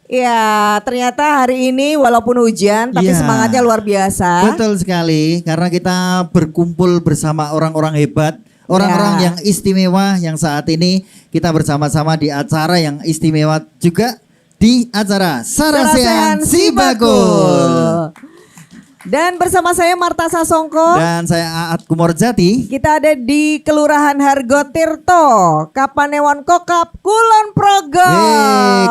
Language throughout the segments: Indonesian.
Ya, ternyata hari ini walaupun hujan tapi Iya. semangatnya luar biasa. Betul sekali, karena kita berkumpul bersama orang-orang hebat, orang-orang Ya. yang istimewa yang saat ini kita bersama-sama di acara yang istimewa juga di acara Sarasehan Sibagul. Dan bersama saya Marta Sasongko. Dan saya Aat Kumorjati. Kita ada di Kelurahan Hargotirto, Kapanewon Kokap, Kulon Progo.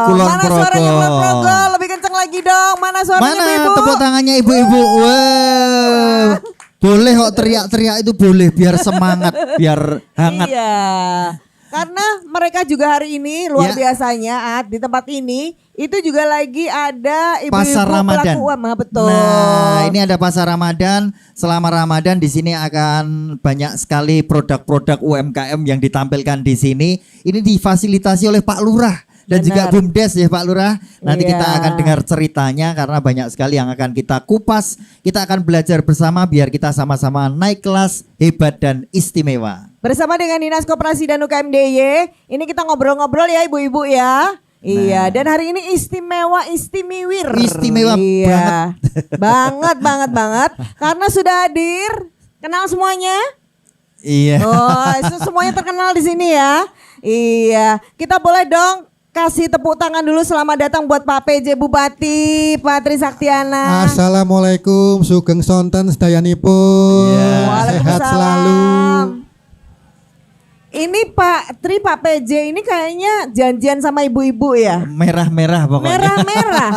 Kulon Mana Progo. suaranya Kulon Progo? Lebih kencang lagi dong. Mana suaranya Mana ibu-ibu? tepuk tangannya ibu-ibu? Wow. Boleh kok teriak-teriak itu boleh biar semangat, biar hangat. Iya. Karena mereka juga hari ini luar Ya. biasanya At, di tempat ini itu juga lagi ada ibu-ibu Pasar Ramadan. pelaku UMKM, betul. Nah, ini ada pasar Ramadan. Selama Ramadan di sini akan banyak sekali produk-produk UMKM yang ditampilkan di sini. Ini difasilitasi oleh Pak Lurah dan juga Benar. BUMDes ya Pak Lurah. Nanti Iya. kita akan dengar ceritanya karena banyak sekali yang akan kita kupas. Kita akan belajar bersama biar kita sama-sama naik kelas, hebat dan istimewa. Bersama dengan Dinas Koperasi dan UKM DIY, ini kita ngobrol-ngobrol ya ibu-ibu ya. Iya, dan hari ini istimewa. Istimewa Iya. banget. Karena sudah hadir, kenal semuanya. Iya. Oh, semuanya terkenal di sini ya. Iya, kita boleh dong kasih tepuk tangan dulu selamat datang buat Pak PJ Bupati Patri Saktiana. Assalamualaikum, sugeng sonten sedayanipun. Iya. Sehat selalu. Ini Pak Tri, Pak PJ ini kayaknya janjian sama ibu-ibu ya. Merah-merah pokoknya. Merah-merah.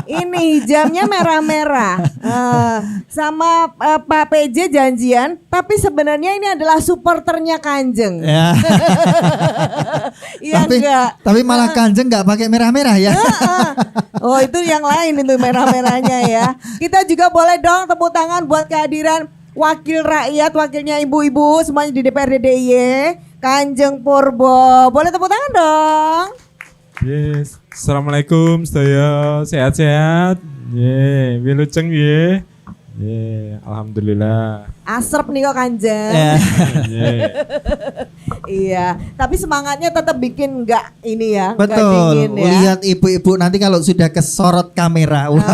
Ini hijabnya merah-merah. Sama Pak PJ janjian, tapi sebenarnya ini adalah supporternya Kanjeng. Ya. Iya tapi, enggak? tapi malah Kanjeng nggak pakai merah-merah ya. Oh, itu yang lain itu merah-merahnya ya. Kita juga boleh dong tepuk tangan buat kehadiran wakil rakyat, wakilnya ibu-ibu semuanya di DPRD DIY, Kanjeng Purbo. Boleh tepuk tangan dong. Yes. Assalamualaikum, saya sehat-sehat. Ye, wilujeng ye. Ye, alhamdulillah. Asrep nih kok Kanjeng. Ya. Ye. Iya, tapi semangatnya tetap bikin nggak ini ya, nggak Betul. dingin ya. Lihat ibu-ibu nanti kalau sudah kesorot kamera, wah,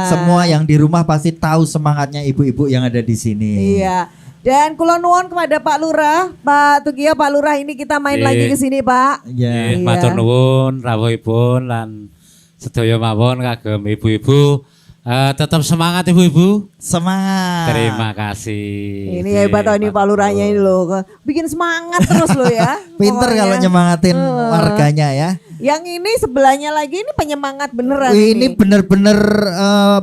semua yang di rumah pasti tahu semangatnya ibu-ibu yang ada di sini. Iya. Dan kula nuwun kepada Pak Lurah, Pak Tugio, Pak Lurah ini kita main lagi ke sini, Pak. Ya. Iya. Matur nuwun rawuhipun lan sedaya mawon kagem ibu-ibu. Tetap semangat ibu-ibu. Semangat. Terima kasih. Ini hebat ini Pak Lurahnya ini loh, bikin semangat terus loh ya. Pinter Pokoknya. kalau nyemangatin warganya ya. Yang ini sebelahnya lagi ini penyemangat beneran. Ini bener-bener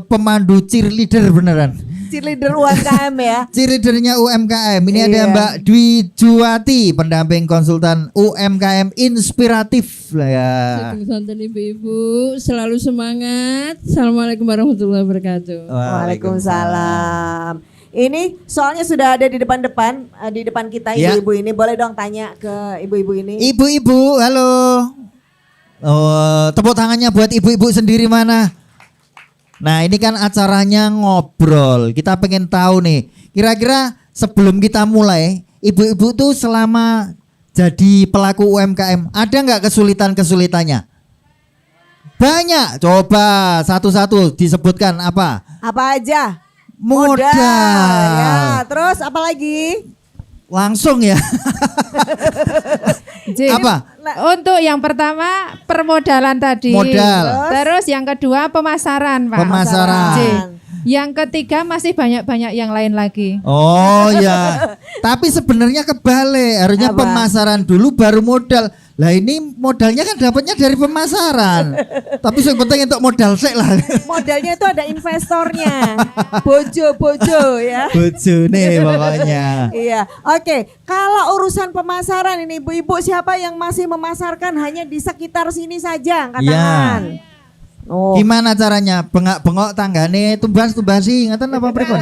pemandu cheerleader beneran. cheerleader UMKM ya. Cheerleadernya UMKM. Ini ada Iya. Mbak Dwi Juwati, pendamping konsultan UMKM inspiratif lah ya. Sugeng sonten ibu-ibu, selalu semangat. Assalamualaikum warahmatullahi wabarakatuh. Waalaikumsalam. Ini soalnya sudah ada di depan-depan, di depan kita Ya. ibu-ibu ini. Boleh dong tanya ke ibu-ibu ini. Ibu-ibu, halo. Oh, tepuk tangannya buat ibu-ibu sendiri mana? Nah, ini kan acaranya ngobrol. Kita pengen tahu nih, kira-kira sebelum kita mulai, ibu-ibu tuh selama jadi pelaku UMKM, ada nggak kesulitan-kesulitannya? Banyak. Coba satu-satu disebutkan apa? Apa aja? Modal. Ya, terus apa lagi? Langsung ya. Apa? Untuk yang pertama permodalan tadi. Modal. Terus yang kedua pemasaran, Pak. Pemasaran. J. Yang ketiga masih banyak-banyak yang lain lagi. Oh ya. Tapi sebenarnya kebalik, harusnya Apa? pemasaran dulu baru modal. Lah ini modalnya kan dapatnya dari pemasaran. Tapi yang penting untuk modal sik lah. Modalnya itu ada investornya. Bojo ya. Bojone pokoknya. Iya, oke. Kalau urusan pemasaran ini ibu-ibu siapa yang masih memasarkan hanya di sekitar sini saja? Angkat Iya. tangan. Oh, Gimana caranya? Bengak-bengok tanggane tumbas-tumbasi ngaten apa pripun?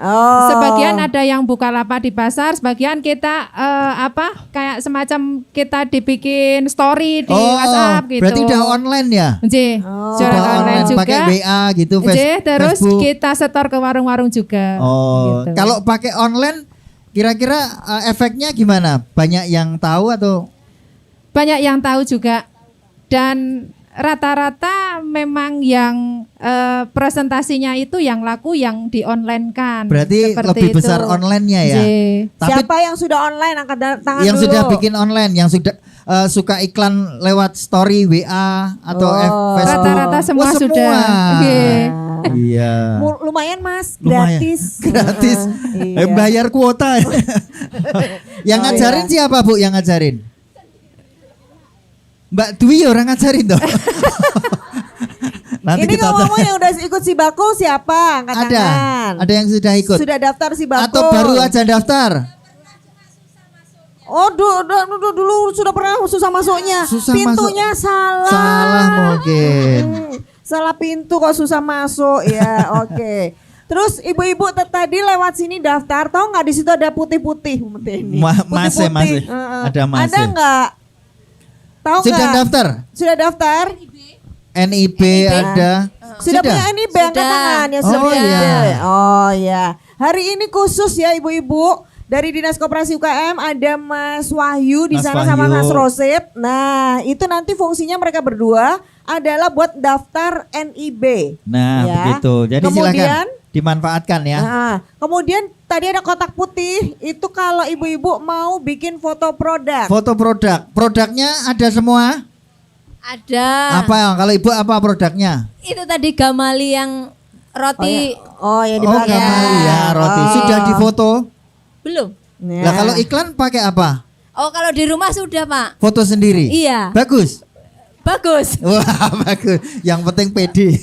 oh. Sebagian ada yang buka lapak di pasar, sebagian kita kayak semacam kita dibikin story di WhatsApp gitu. Berarti udah online ya? J. Oh. Jualan Sudah online juga. pakai WA gitu, J, terus Facebook. kita setor ke warung-warung juga. Oh, gitu. kalau pakai online kira-kira efeknya gimana? Banyak yang tahu atau Banyak yang tahu juga dan rata-rata memang yang presentasinya itu yang laku yang di online kan. Berarti lebih besar online-nya ya. Tapi Siapa yang sudah online angkat tangan yang dulu. sudah bikin online, yang sudah suka iklan lewat story WA atau Facebook. Rata-rata semua Wah, sudah. Oke. Iya. Lumayan Mas, Lumayan. gratis. Gratis. Iya. Bayar kuota. Yang Oh, ngajarin iya. siapa Bu yang ngajarin? Mbak Dwi orang ngajarin toh. Nanti Ini kita ngomong yang udah ikut si Bakul siapa? Angkat ada. tangan. Ada yang sudah ikut Sudah daftar si Bakul. atau baru aja daftar? Oh, dulu sudah pernah susah masuknya. Susah Pintunya salah. Salah mungkin. Salah pintu kok susah masuk ya. Oke. Terus ibu-ibu tadi lewat sini daftar, tahu nggak di situ ada putih-putih ini. Masih. Heeh. Ada masih. Ada nggak? Tahu Sudah nggak? daftar? Sudah daftar? NIB ada. Sudah punya NIB angkat tangan ya sudah Oh, punya iya. NIB. Oh ya. Hari ini khusus ya ibu-ibu dari Dinas Koperasi UKM ada Mas Wahyu di Mas sana sama Wahyu. Mas Rosip. Nah, itu nanti fungsinya mereka berdua adalah buat daftar NIB. Nah, Ya. begitu. Jadi Kemudian, silakan dimanfaatkan ya. Nah, kemudian tadi ada kotak putih, itu kalau ibu-ibu mau bikin foto produk. Foto produk. Produknya ada semua? Ada. Apa? Kalau Ibu apa produknya? Itu tadi Gamali yang roti Oh, yang di Oh, belakang. Gamali ya, roti. Oh. Sudah difoto? belum. Ya. Lah kalau iklan pakai apa? Oh, kalau di rumah sudah, Pak. Foto sendiri? Iya. Bagus? Bagus. Wah, bagus. Yang penting pede.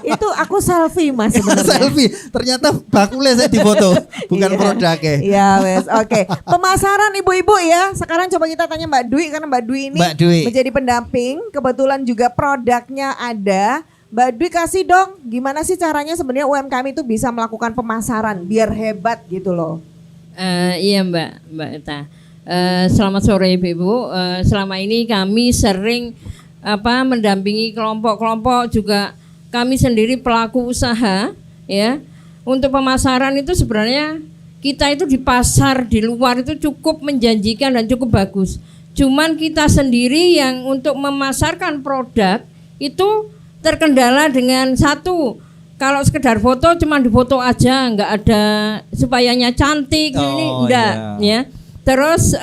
Itu aku selfie Mas sebenarnya. Selfie. Ternyata bakulnya saya difoto, bukan Iya. produknya. Iya wes, oke. Pemasaran ibu-ibu ya. Sekarang coba kita tanya Mbak Dwi karena Mbak Dwi ini Mbak Dwi. menjadi pendamping. Kebetulan juga produknya ada. Mbak Dwi kasih dong, gimana sih caranya sebenarnya UMKM itu bisa melakukan pemasaran biar hebat gitu loh. Iya Mbak Eta. Selamat sore Ibu-ibu. Selama ini kami sering mendampingi kelompok-kelompok, juga kami sendiri pelaku usaha ya. Untuk pemasaran itu sebenarnya kita itu di pasar di luar itu cukup menjanjikan dan cukup bagus. Cuman kita sendiri yang untuk memasarkan produk itu terkendala dengan satu, kalau sekedar foto cuma difoto aja, nggak ada supayanya cantik ini enggak ya. Terus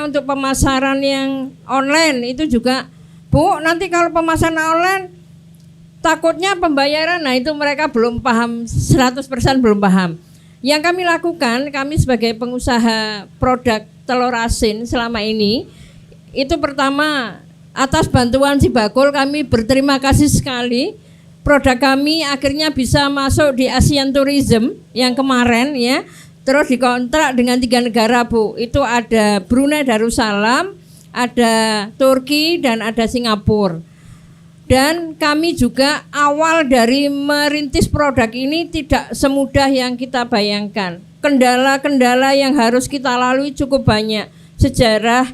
untuk pemasaran yang online itu juga Bu, nanti kalau pemasaran online takutnya pembayaran, nah itu mereka belum paham, 100% belum paham. Yang kami lakukan, kami sebagai pengusaha produk telur asin selama ini, itu pertama atas bantuan si Bakul kami berterima kasih sekali. Produk kami akhirnya bisa masuk di Asian Tourism yang kemarin ya. Terus dikontrak dengan 3 negara Bu. Itu ada Brunei Darussalam, ada Turki dan ada Singapura. Dan kami juga awal dari merintis produk ini tidak semudah yang kita bayangkan. Kendala-kendala yang harus kita lalui cukup banyak. Sejarah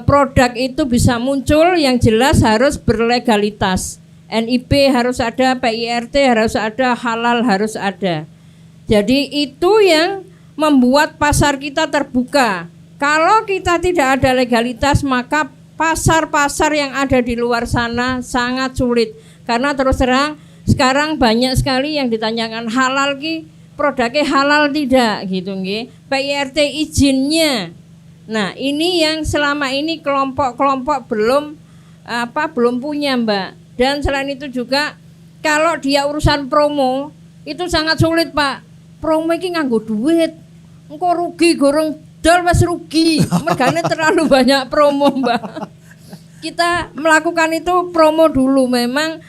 produk itu bisa muncul, yang jelas harus berlegalitas. NIB harus ada, PIRT harus ada, halal harus ada. Jadi itu yang membuat pasar kita terbuka. Kalau kita tidak ada legalitas, maka pasar-pasar yang ada di luar sana sangat sulit. Karena terus terang sekarang banyak sekali yang ditanyakan halal ki, produknya halal tidak gitu nggih. PIRT izinnya. Nah, ini yang selama ini kelompok-kelompok belum punya, Mbak. Dan selain itu juga kalau dia urusan promo itu sangat sulit, Pak. Promo iki nganggo duit. Engko rugi gorong dol wis rugi. Mergane terlalu banyak promo, Mbak. Kita melakukan itu promo dulu. Memang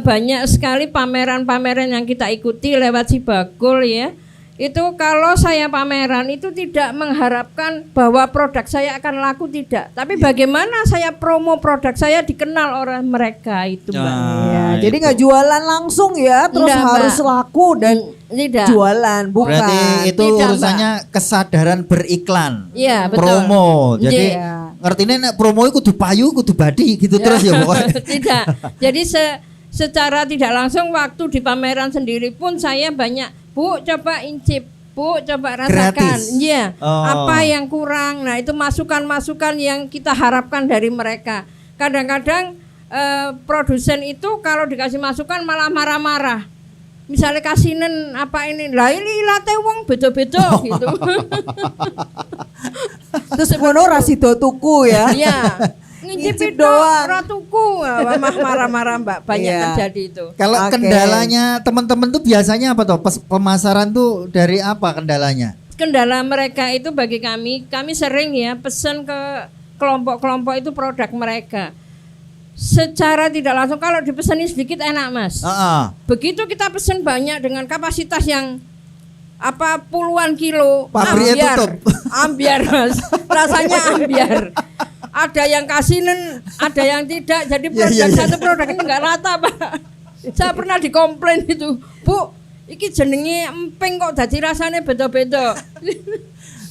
banyak sekali pameran-pameran yang kita ikuti lewat si Bakul ya. Itu kalau saya pameran itu tidak mengharapkan bahwa produk saya akan laku, tidak. Tapi bagaimana saya promo produk saya dikenal oleh mereka itu, Mbak. Ya, jadi nggak jualan langsung ya, terus Enggak, harus Mbak. laku dan Tidak. jualan, bukan. Berarti itu Tidak, Mbak. urusannya kesadaran beriklan. Iya, betul. Promo. Jadi Iya. ngertine nek promo iku kudu payu, kudu badi gitu terus ya pokoknya. Tidak. Jadi secara tidak langsung waktu di pameran sendiri pun saya banyak, Bu coba incip, Bu coba rasakan. Gratis? Iya. Oh. Apa yang kurang? Nah, itu masukan-masukan yang kita harapkan dari mereka. Kadang-kadang produsen itu kalau dikasih masukan malah marah-marah. Misalnya kasinen apa ini, lah ini late wong beda-beda gitu. Terus ngono ra sida tuku ya. Iya. Ngicip doang, ora tuku. Mah marah-marah Mbak, banyak Iya. terjadi itu. Kalau Oke. kendalanya teman-teman tuh biasanya apa toh? Pemasaran tuh dari apa kendalanya? Kendala mereka itu bagi kami sering ya pesen ke kelompok-kelompok itu produk mereka. Secara tidak langsung kalau dipeseni sedikit enak Mas. Begitu kita pesen banyak dengan kapasitas yang apa puluhan kilo, Pabriknya tutup. ambiar Mas, rasanya ambiar. Ada yang kasinen, ada yang tidak. Jadi produk satu produk ini enggak rata Pak. Saya pernah dikomplain itu, Bu, iki jenenge emping kok dadi rasanya beda-beda.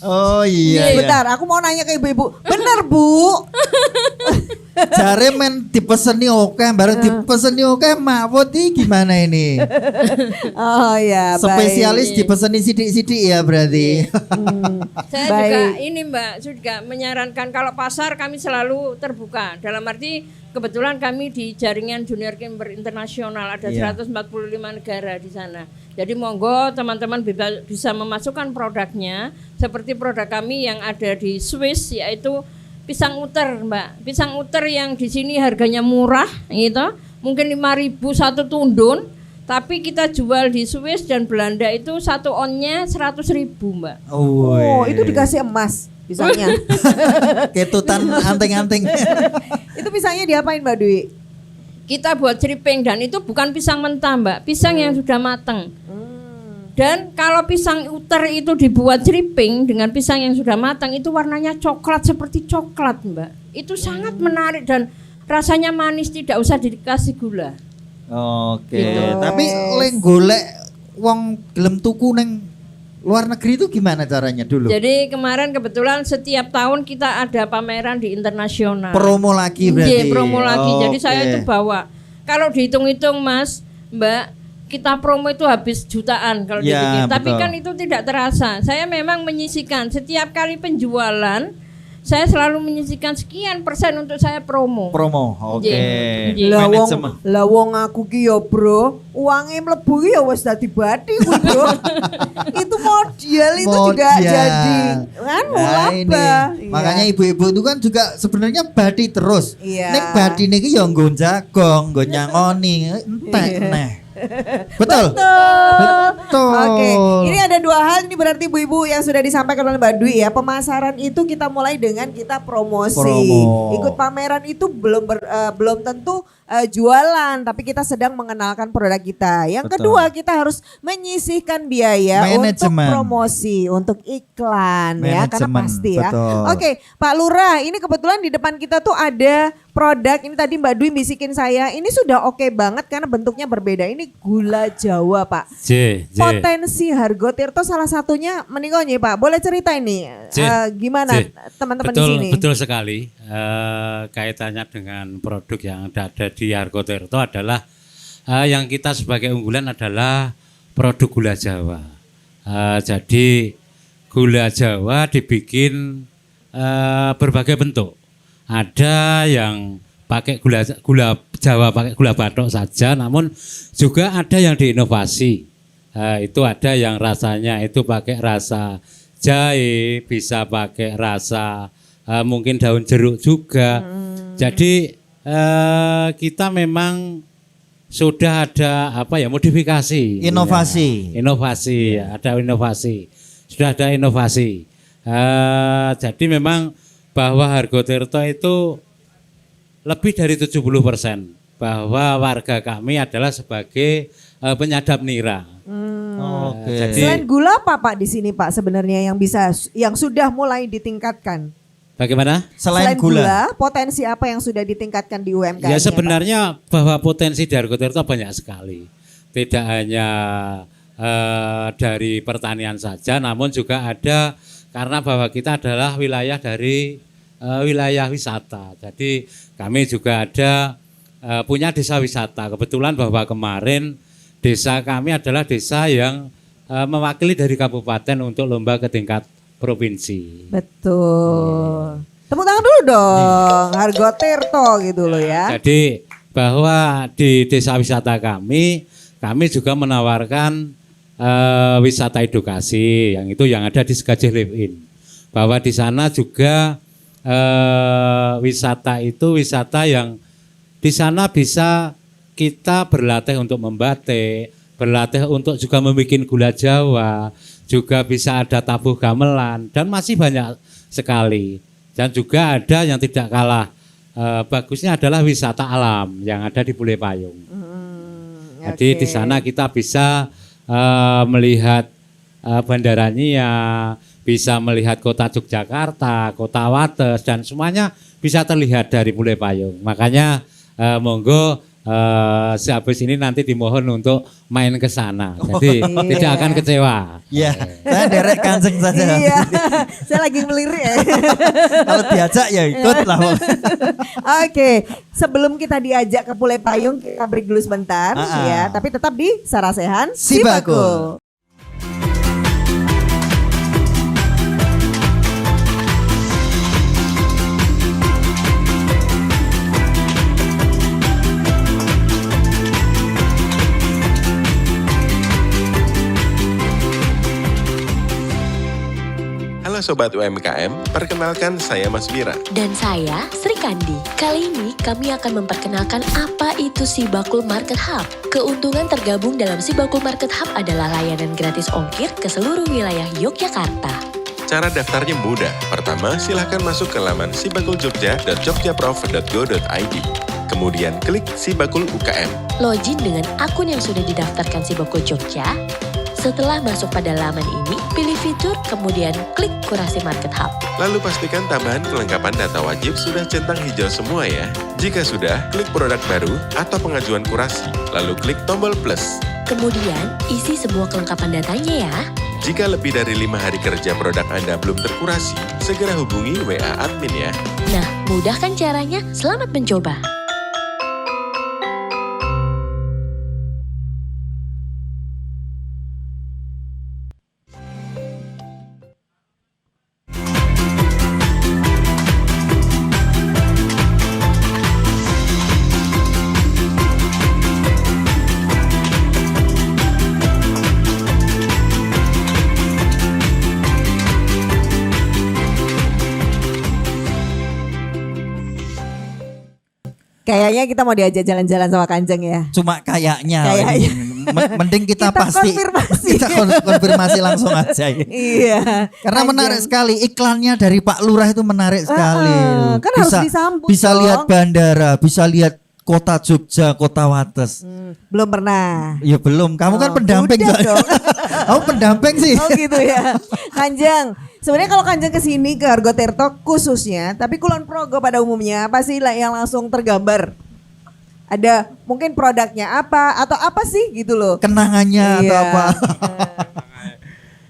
Oh iya. Bentar, aku mau nanya ke ibu-ibu. Bener Bu? Jare men dipeseni oke, baru dipeseni oke, Mahfud ini gimana ini? Oh ya, Spesialis dipeseni sidik-sidik ya berarti. Saya juga ini Mbak juga menyarankan kalau pasar kami selalu terbuka. Dalam arti kebetulan kami di jaringan Junior Camper Internasional ada 145 negara di sana. Jadi monggo teman-teman bisa memasukkan produknya seperti produk kami yang ada di Swiss yaitu pisang uter Mbak. Pisang uter yang di sini harganya murah gitu. Mungkin 5.000 satu tundun. Tapi kita jual di Swiss dan Belanda itu satu onnya 100.000 Mbak. Oh, itu dikasih emas pisangnya. Ketutan anting-anting. Itu pisangnya diapain Mbak Dwi? Kita buat ceriping dan itu bukan pisang mentah Mbak, pisang yang sudah matang. Dan kalau pisang uter itu dibuat ceriping dengan pisang yang sudah matang itu warnanya coklat seperti coklat Mbak. Itu sangat menarik dan rasanya manis, tidak usah dikasih gula. Oke, tapi leng golek wong gelem tuku neng luar negeri itu gimana caranya dulu? Jadi kemarin kebetulan setiap tahun kita ada pameran di internasional. Promo lagi berarti. Iya, promo lagi. Jadi saya Oke. itu bawa. Kalau dihitung-hitung Mas, Mbak, kita promo itu habis jutaan kalau Ya, dipikir. Tapi betul. kan itu tidak terasa. Saya memang menyisihkan setiap kali penjualan, saya selalu menyisihkan sekian persen untuk saya promo. Promo, oke. Iya. Manajemen. Lah wong aku ki yo Bro, uangnya mlebu ki ya wis dadi bathi kuwi Bro. Itu modal itu juga Modal. jadi kan Nah, ini. laba. Makanya ibu-ibu itu kan juga sebenarnya badi terus. Iya. Nek badi niki ya nggo jagong, nggo nyangoni, entek neh. Betul. Betul. Oke, ini ada dua hal ini berarti ibu-ibu yang sudah disampaikan oleh Mbak Dwi ya. Pemasaran itu kita mulai dengan kita promosi. Promo. Ikut pameran itu belum tentu jualan, tapi kita sedang mengenalkan produk kita. Yang Betul. kedua, kita harus menyisihkan biaya untuk Manajemen. promosi, untuk iklan ya, karena Manajemen, pasti ya. betul. Oke, Pak Lurah, ini kebetulan di depan kita tuh ada produk, ini tadi Mbak Dwi bisikin saya, ini sudah oke banget karena bentuknya berbeda. Ini gula Jawa, Pak. Potensi Hargo Tirto salah satunya menikah nih Pak. Boleh cerita ini gimana teman-teman di sini? Betul sekali. Kaitannya dengan produk yang ada di Hargo Tirto adalah yang kita sebagai unggulan adalah produk gula Jawa. Jadi gula Jawa dibikin berbagai bentuk. Ada yang pakai gula Jawa pakai gula batok saja, namun juga ada yang diinovasi. Itu ada yang rasanya itu pakai rasa jahe, bisa pakai rasa mungkin daun jeruk juga. Jadi kita memang sudah ada modifikasi, Inovasi. inovasi, ada inovasi, sudah ada inovasi. Jadi memang bahwa Hargo Tirto itu lebih dari 70% bahwa warga kami adalah sebagai penyadap nira. Oke. Jadi Selain gula apa Pak di sini Pak sebenarnya yang sudah mulai ditingkatkan? bagaimana? Selain gula. potensi apa yang sudah ditingkatkan di UMKM? Ya sebenarnya bahwa potensi di Hargo Tirto banyak sekali. Tidak hanya dari pertanian saja, namun juga ada karena bahwa kita adalah wilayah dari wilayah wisata. Jadi kami juga ada punya desa wisata. Kebetulan bahwa kemarin desa kami adalah desa yang mewakili dari kabupaten untuk lomba ke tingkat provinsi. Betul. Tepuk tangan dulu dong, Hargo Tirto gitu loh ya. Jadi bahwa di desa wisata kami juga menawarkan wisata edukasi yang ada di Segajeh Live In. Bahwa di sana juga wisata itu wisata yang di sana bisa kita berlatih untuk membatik, berlatih untuk juga membuat gula Jawa, juga bisa ada tabuh gamelan dan masih banyak sekali. Dan juga ada yang tidak kalah bagusnya adalah wisata alam yang ada di Pule Payung. Jadi di sana kita bisa melihat bandaranya, bisa melihat kota Yogyakarta, kota Wates, dan semuanya bisa terlihat dari Pule Payung. Makanya monggo sehabis ini nanti dimohon untuk main ke sana. Jadi tidak akan kecewa. Iya, saya derek Kanjeng saja. Iya, saya lagi melirik ya. Kalau diajak ya ikut lah. Oke, sebelum kita diajak ke Pule Payung, kita break dulu sebentar ya. Tapi tetap di Sarasehan Sibakul. Halo Sobat UMKM, perkenalkan saya Mas Bira. Dan saya Sri Kandi. Kali ini kami akan memperkenalkan apa itu Sibakul Market Hub. Keuntungan tergabung dalam Sibakul Market Hub adalah layanan gratis ongkir ke seluruh wilayah Yogyakarta. Cara daftarnya mudah. Pertama, silahkan masuk ke laman sibakuljogja.jogjaprof.go.id. Kemudian klik Sibakul UKM. Login dengan akun yang sudah didaftarkan Sibakul Jogja. Setelah masuk pada laman ini, pilih fitur, kemudian klik kurasi Market Hub. Lalu pastikan tambahan kelengkapan data wajib sudah centang hijau semua ya. Jika sudah, klik produk baru atau pengajuan kurasi, lalu klik tombol plus. Kemudian, isi semua kelengkapan datanya ya. Jika lebih dari 5 hari kerja produk Anda belum terkurasi, segera hubungi WA admin ya. Nah, mudah kan caranya? Selamat mencoba. Kayaknya kita mau diajak jalan-jalan sama Kanjeng ya. Cuma kayaknya. Kayaknya. Mending kita pasti konfirmasi. kita konfirmasi langsung aja. Iya. Karena Kanjeng. menarik sekali iklannya dari Pak Lurah itu menarik sekali. Kan harus disambut bisa dong. lihat bandara, bisa lihat kota Jogja, kota Wates. Belum pernah. Ya belum. Kamu kan pendamping udah dong. Kamu pendamping sih. Oh gitu ya. Kanjeng, sebenarnya kalau Kanjeng kesini ke Argotirto khususnya, tapi Kulon Progo pada umumnya pasti yang langsung tergambar. Ada mungkin produknya apa atau apa sih gitu loh. Kenangannya atau apa.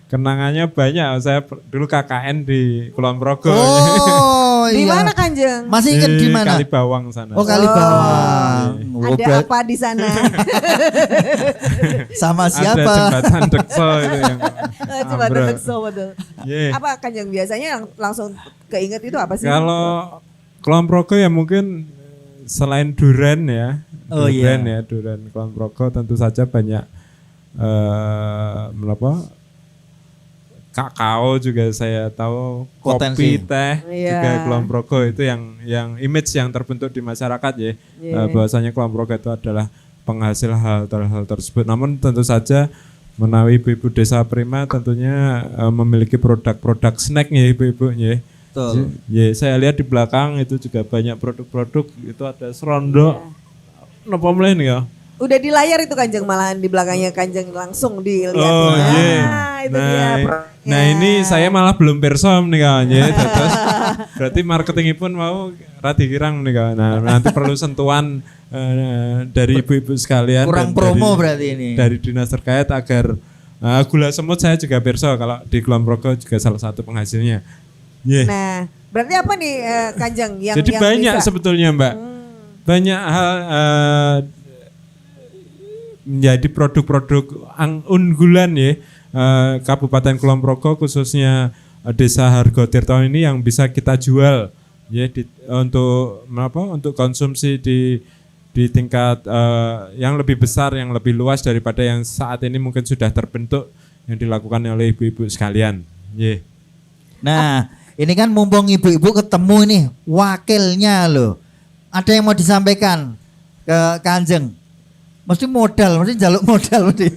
Kenangannya banyak. Saya dulu KKN di Kulon Progo. Oh Di iya. mana Kanjeng? Masih ingat di mana? Kalibawang sana. Oh Kalibawang. Oh, Ada apa di sana? sama Ada siapa? jembatan Dekso itu yang Coba ambrol. Dekso betul. Yeah. Apa Kanjeng biasanya yang langsung keinget itu apa sih? Kalau Kulon Progo ya mungkin selain duren ya, Oh, duren iya. ya, duren Kulon Progo tentu saja banyak kakao juga saya tahu, Potensi. kopi, teh Iya. juga Kulon Progo itu yang image yang terbentuk di masyarakat ya, bahwasanya Kulon Progo itu adalah penghasil hal tersebut. Namun tentu saja menawi ibu-ibu desa Prima tentunya memiliki produk-produk snack ya ibu-ibu ya. Betul. Ya, saya lihat di belakang itu juga banyak produk-produk, itu ada serondok. Napa mulai nih ya? Udah di layar itu Kanjeng, malahan di belakangnya Kanjeng langsung dilihat. Oh iya. Itu dia produknya. Nah ini saya malah belum persom nih kawan ya. Terus berarti marketing pun mau rati kirang nih kawan. Nah nanti perlu sentuhan dari ibu-ibu sekalian. Kurang dan promo dari- berarti ini. Dari dinas terkait agar gula semut saya juga perso kalau di Kulon Progo juga salah satu penghasilnya. Yeah. Nah, berarti apa nih Kanjeng yang Jadi yang banyak bisa? sebetulnya Mbak. Banyak hal menjadi produk-produk unggulan ya Kabupaten Kulon Progo khususnya Desa Hargotirto ini yang bisa kita jual ya untuk konsumsi di di tingkat yang lebih besar, yang lebih luas daripada yang saat ini mungkin sudah terbentuk yang dilakukan oleh ibu-ibu sekalian. Nah, ini kan mumpung ibu-ibu ketemu nih wakilnya loh. Ada yang mau disampaikan ke Kanjeng? Mesti modal, mesti jaluk modal mesti.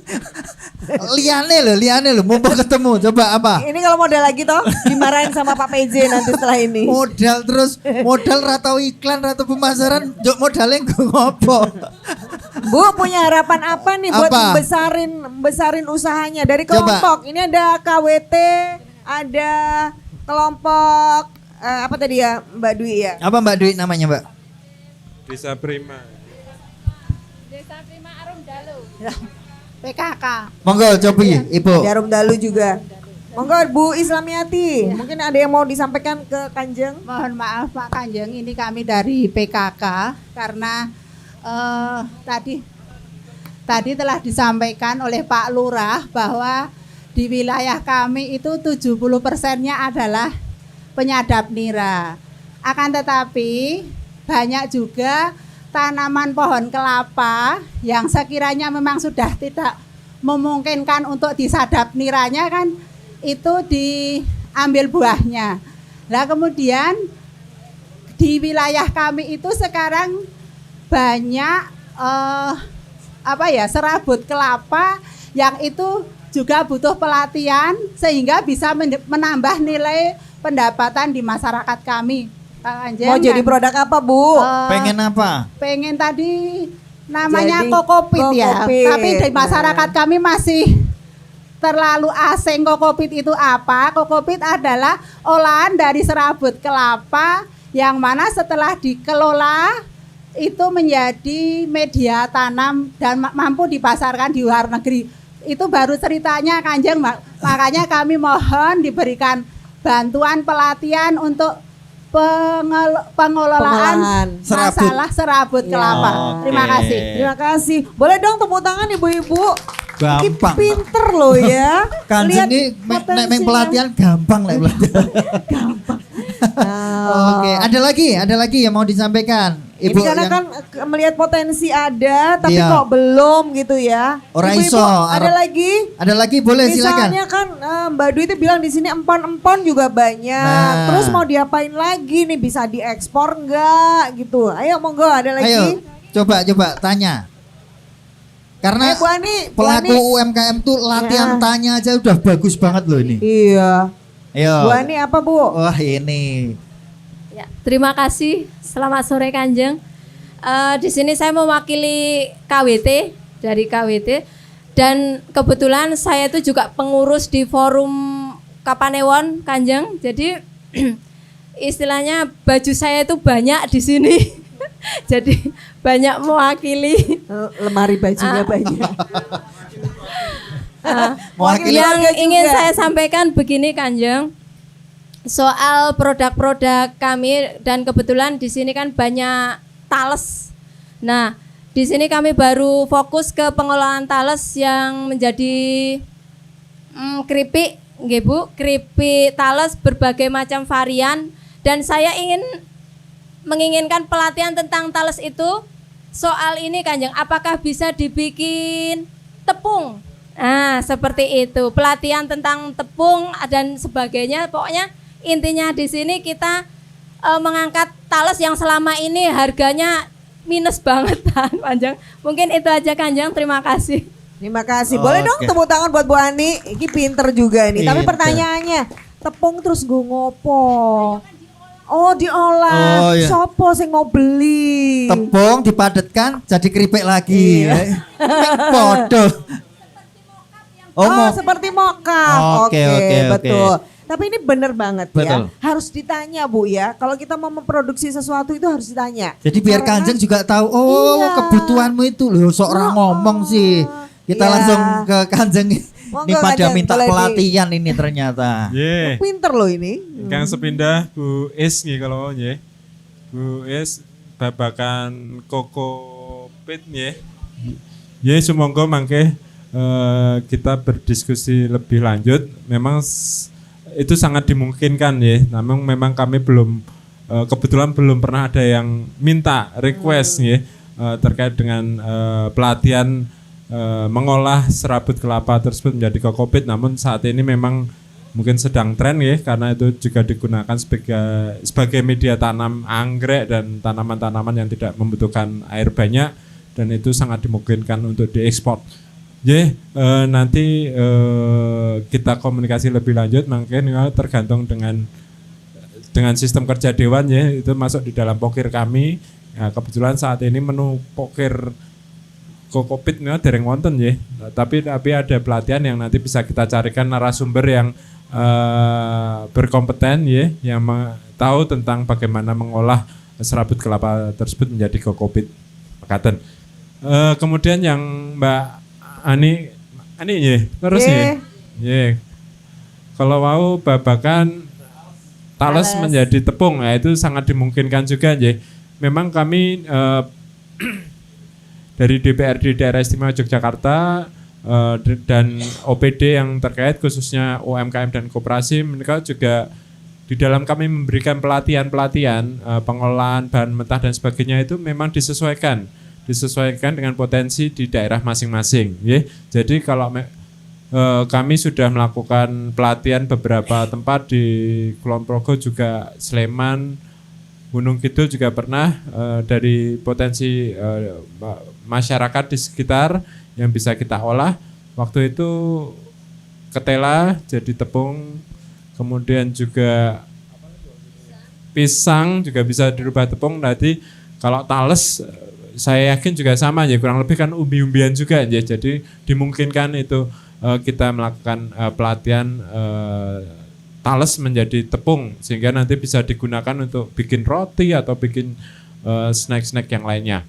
Liane loh, mumpung ketemu. Coba apa? Ini kalau modal lagi toh dimarahin sama Pak PJ nanti setelah ini. Modal terus, modal ratau iklan, ratau pemasaran, jok modalnya gue ngopo. Bu punya harapan apa nih buat Apa? besarin usahanya dari kelompok? Ini ada KWT, ada kelompok apa tadi ya Mbak Dwi ya? Apa Mbak Dwi namanya Mbak? Desa Prima. Desa Prima Arum Dalu. PKK. Monggo cobi Ibu. Jarum Dalu juga. Monggo Bu Islamiati, mungkin ada yang mau disampaikan ke Kanjeng? Mohon maaf Pak Kanjeng, ini kami dari PKK karena tadi telah disampaikan oleh Pak Lurah bahwa di wilayah kami itu 70%-nya adalah penyadap nira. Akan tetapi banyak juga tanaman pohon kelapa yang sekiranya memang sudah tidak memungkinkan untuk disadap niranya kan itu diambil buahnya. Nah kemudian di wilayah kami itu sekarang banyak serabut kelapa yang itu juga butuh pelatihan sehingga bisa menambah nilai pendapatan di masyarakat kami. Mau jadi produk apa Bu? Pengen apa? Pengen tadi namanya Jadi kokopit ya. kokopit. Tapi di masyarakat kami masih terlalu asing kokopit itu apa. Kokopit adalah olahan dari serabut kelapa yang mana setelah dikelola itu menjadi media tanam dan mampu dipasarkan di luar negeri. Itu baru ceritanya Kanjeng, makanya kami mohon diberikan bantuan pelatihan untuk pengelolaan masalah serabut kelapa. Terima kasih. Terima kasih. Boleh dong tepuk tangan ibu-ibu. Gampang. Pinter loh ya. Kanjeng ini main pelatihan gampang lah pelatihan. Gampang. Oke, ada lagi yang mau disampaikan. Ibu ini karena kan melihat potensi ada tapi kok belum gitu ya. Ora Ibu-ibu, iso. Ada lagi boleh silakan. Misalnya kan Mbak Dwi itu bilang di sini empon-empon juga banyak. Terus mau diapain lagi nih, bisa diekspor enggak gitu. Ayo monggo ada lagi. Ayo coba tanya. Karena Bu Ani, pelaku UMKM tuh latihan tanya aja udah bagus banget loh ini. Iya. Ayo. Bu Ani apa Bu? Wah ini. Ya, terima kasih. Selamat sore Kanjeng. Di sini saya mewakili KWT dari KWT dan kebetulan saya itu juga pengurus di forum Kapanewon Kanjeng. Jadi istilahnya baju saya itu banyak di sini. Jadi banyak mewakili. Lemari bajunya banyak. Yang ingin saya sampaikan begini Kanjeng. Soal produk-produk kami dan kebetulan di sini kan banyak tales. Nah, di sini kami baru fokus ke pengolahan tales yang menjadi keripik, nggih Bu, keripik tales berbagai macam varian dan saya menginginkan pelatihan tentang tales itu. Soal ini Kanjeng, apakah bisa dibikin tepung? Nah, seperti itu. Pelatihan tentang tepung dan sebagainya. Pokoknya intinya di sini kita mengangkat tales yang selama ini harganya minus banget Kanjeng. Mungkin itu aja Kanjeng, terima kasih. Terima kasih. Boleh dong tepuk tangan buat Bu Ani. Ini pinter juga nih. Tapi pertanyaannya, tepung terus gue ngopo? Oh diolah. Sopo sing mau beli? Tepung dipadatkan jadi keripik lagi. Podo. Seperti mokap. Oke, betul. Tapi ini benar banget ya. Harus ditanya Bu ya. Kalau kita mau memproduksi sesuatu itu harus ditanya. Jadi biar Kanjeng juga tahu. Kebutuhanmu itu loh. Seorang ngomong sih. Kita langsung ke Kanjeng. Ini pada minta pelatihan ini ternyata. Pinter loh ini. Kang sepindah Bu Is nih kalau nggih. Bu Is babakan kokopit nggih. Nggih sumangga mangke kita berdiskusi lebih lanjut. Memang itu sangat dimungkinkan ya. Namun memang kami belum kebetulan belum pernah ada yang minta request ya. terkait dengan pelatihan mengolah serabut kelapa tersebut menjadi kokopit, namun saat ini memang mungkin sedang tren ya, karena itu juga digunakan sebagai media tanam anggrek dan tanaman-tanaman yang tidak membutuhkan air banyak, dan itu sangat dimungkinkan untuk diekspor. Nanti kita komunikasi lebih lanjut, mungkin tergantung dengan sistem kerja dewan ya, itu masuk di dalam pokir kami. Nah, kebetulan saat ini menu pokir kokopit dereng wonten ya, tapi ada pelatihan yang nanti bisa kita carikan narasumber yang berkompeten ya, yang tahu tentang bagaimana mengolah serabut kelapa tersebut menjadi kokopit. Makaten. Kemudian yang Mbak Ani ya, terus ya. Kalau mau babakan tales menjadi tepung, ya itu sangat dimungkinkan juga ya. Memang kami dari DPRD Daerah Istimewa Yogyakarta dan OPD yang terkait khususnya UMKM dan koperasi, mereka juga di dalam kami memberikan pelatihan pengolahan bahan mentah dan sebagainya, itu memang disesuaikan dengan potensi di daerah masing-masing ya. Jadi kalau kami sudah melakukan pelatihan beberapa tempat di Kulon Progo, juga Sleman, Gunung Kidul juga pernah, dari potensi masyarakat di sekitar yang bisa kita olah. Waktu itu ketela jadi tepung, kemudian juga pisang juga bisa dirubah tepung. Nanti kalau tales saya yakin juga sama ya, kurang lebih kan umbi-umbian juga ya. Jadi dimungkinkan itu kita melakukan pelatihan tales menjadi tepung, sehingga nanti bisa digunakan untuk bikin roti atau bikin snack-snack yang lainnya.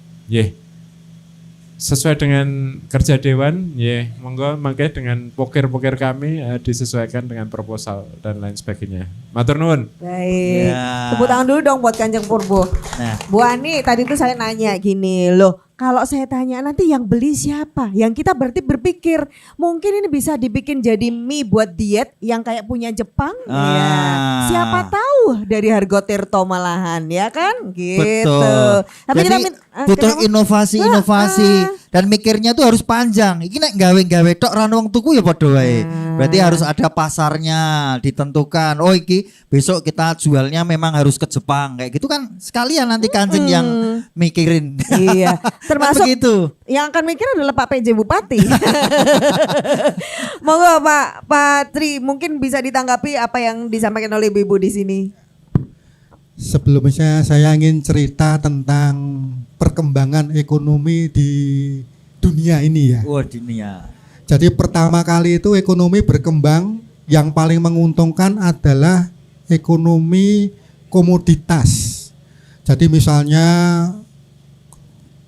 Sesuai dengan kerja dewan, monggo mangke dengan pokir-pokir kami disesuaikan dengan proposal dan lain sebagainya. Matur nuwun. Baik. Tepuk tangan dulu dong buat Kanjeng Purbo. Nah, Bu Ani, tadi tuh saya nanya gini loh, kalau saya tanya nanti yang beli siapa? Yang kita berarti berpikir mungkin ini bisa dibikin jadi mie buat diet yang kayak punya Jepang ya. Siapa tahu dari Hargotirto malahan ya kan? Gitu. betul. Tapi Jadi butuh kenapa? inovasi dan mikirnya tuh harus panjang. Iki nek gawe-gawe tok ra wong tuku ya padha wae. Berarti harus ada pasarnya ditentukan. Oh iki besok kita jualnya memang harus ke Jepang kayak gitu kan. Sekalian nanti Kanjeng yang mikirin. Iya. Termasuk begitu. yang akan mikir adalah Pak PJ Bupati. Monggo Pak Tri, mungkin bisa ditanggapi apa yang disampaikan oleh Ibu di sini. Sebelumnya saya ingin cerita tentang perkembangan ekonomi di dunia ini ya. Wah, dunia. Jadi pertama kali itu ekonomi berkembang, yang paling menguntungkan adalah ekonomi komoditas. Jadi misalnya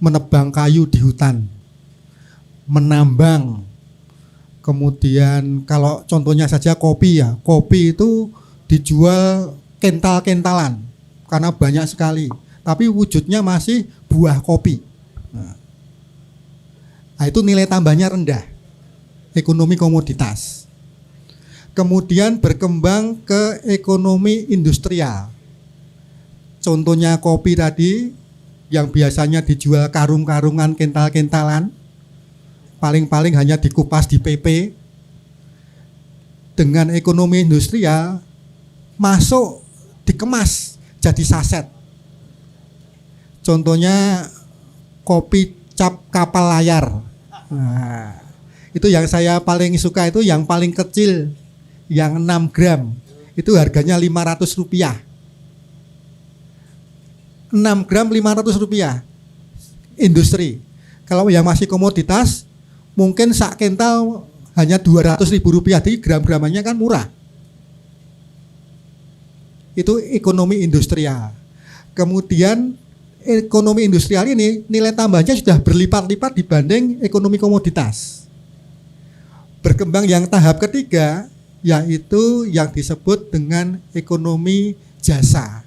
menebang kayu di hutan, menambang, kemudian kalau contohnya saja kopi ya, kopi itu dijual kental-kentalan karena banyak sekali, tapi wujudnya masih buah kopi. Nah, itu nilai tambahnya rendah, ekonomi komoditas. Kemudian berkembang ke ekonomi industrial. Contohnya kopi tadi, yang biasanya dijual karung-karungan kental-kentalan, paling-paling hanya dikupas di PP. Dengan ekonomi industrial, masuk dikemas jadi saset. Contohnya kopi cap kapal layar. Nah, itu yang saya paling suka, itu yang paling kecil, yang 6 gram. Itu harganya Rp500. 6 gram Rp500 industri. Kalau yang masih komoditas mungkin sak kental hanya Rp200.000, jadi gram-gramannya kan murah. Itu ekonomi industrial. Kemudian ekonomi industrial ini nilai tambahnya sudah berlipat-lipat dibanding ekonomi komoditas. Berkembang yang tahap ketiga, yaitu yang disebut dengan ekonomi jasa.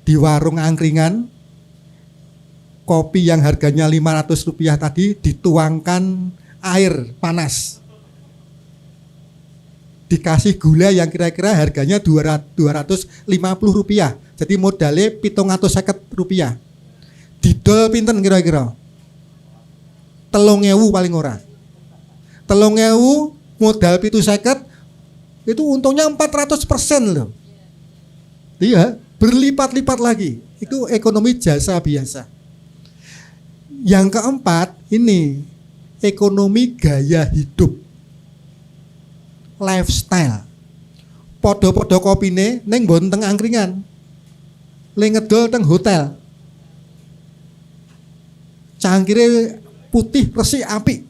Di warung angkringan, kopi yang harganya Rp500 tadi dituangkan air panas, dikasih gula yang kira-kira harganya Rp250, jadi modalnya Rp750. didol pinten kira-kira? 3.000 paling ora. 3.000 modal 750 itu untungnya 400% loh. Iya, berlipat-lipat lagi. Itu ekonomi jasa biasa. Yang keempat ini ekonomi gaya hidup, lifestyle. Podo-podo kopine neng mbon teng angkringan, le ngedol teng hotel. Cangkire putih resik apik,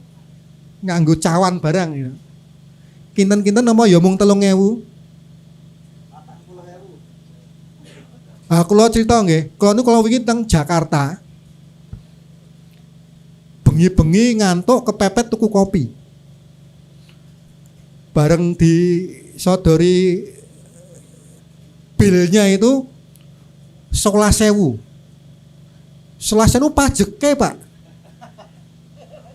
nganggo cawan barang. Ya. Kinten-kinten nama ya mung 3.000. Ah, kula cerita nggih, kula wingi teng Jakarta. Bengi-bengi ngantuk kepepet tuku kopi. Bareng disodori bilnya itu 11.000. 11.000 pajeke, Pak.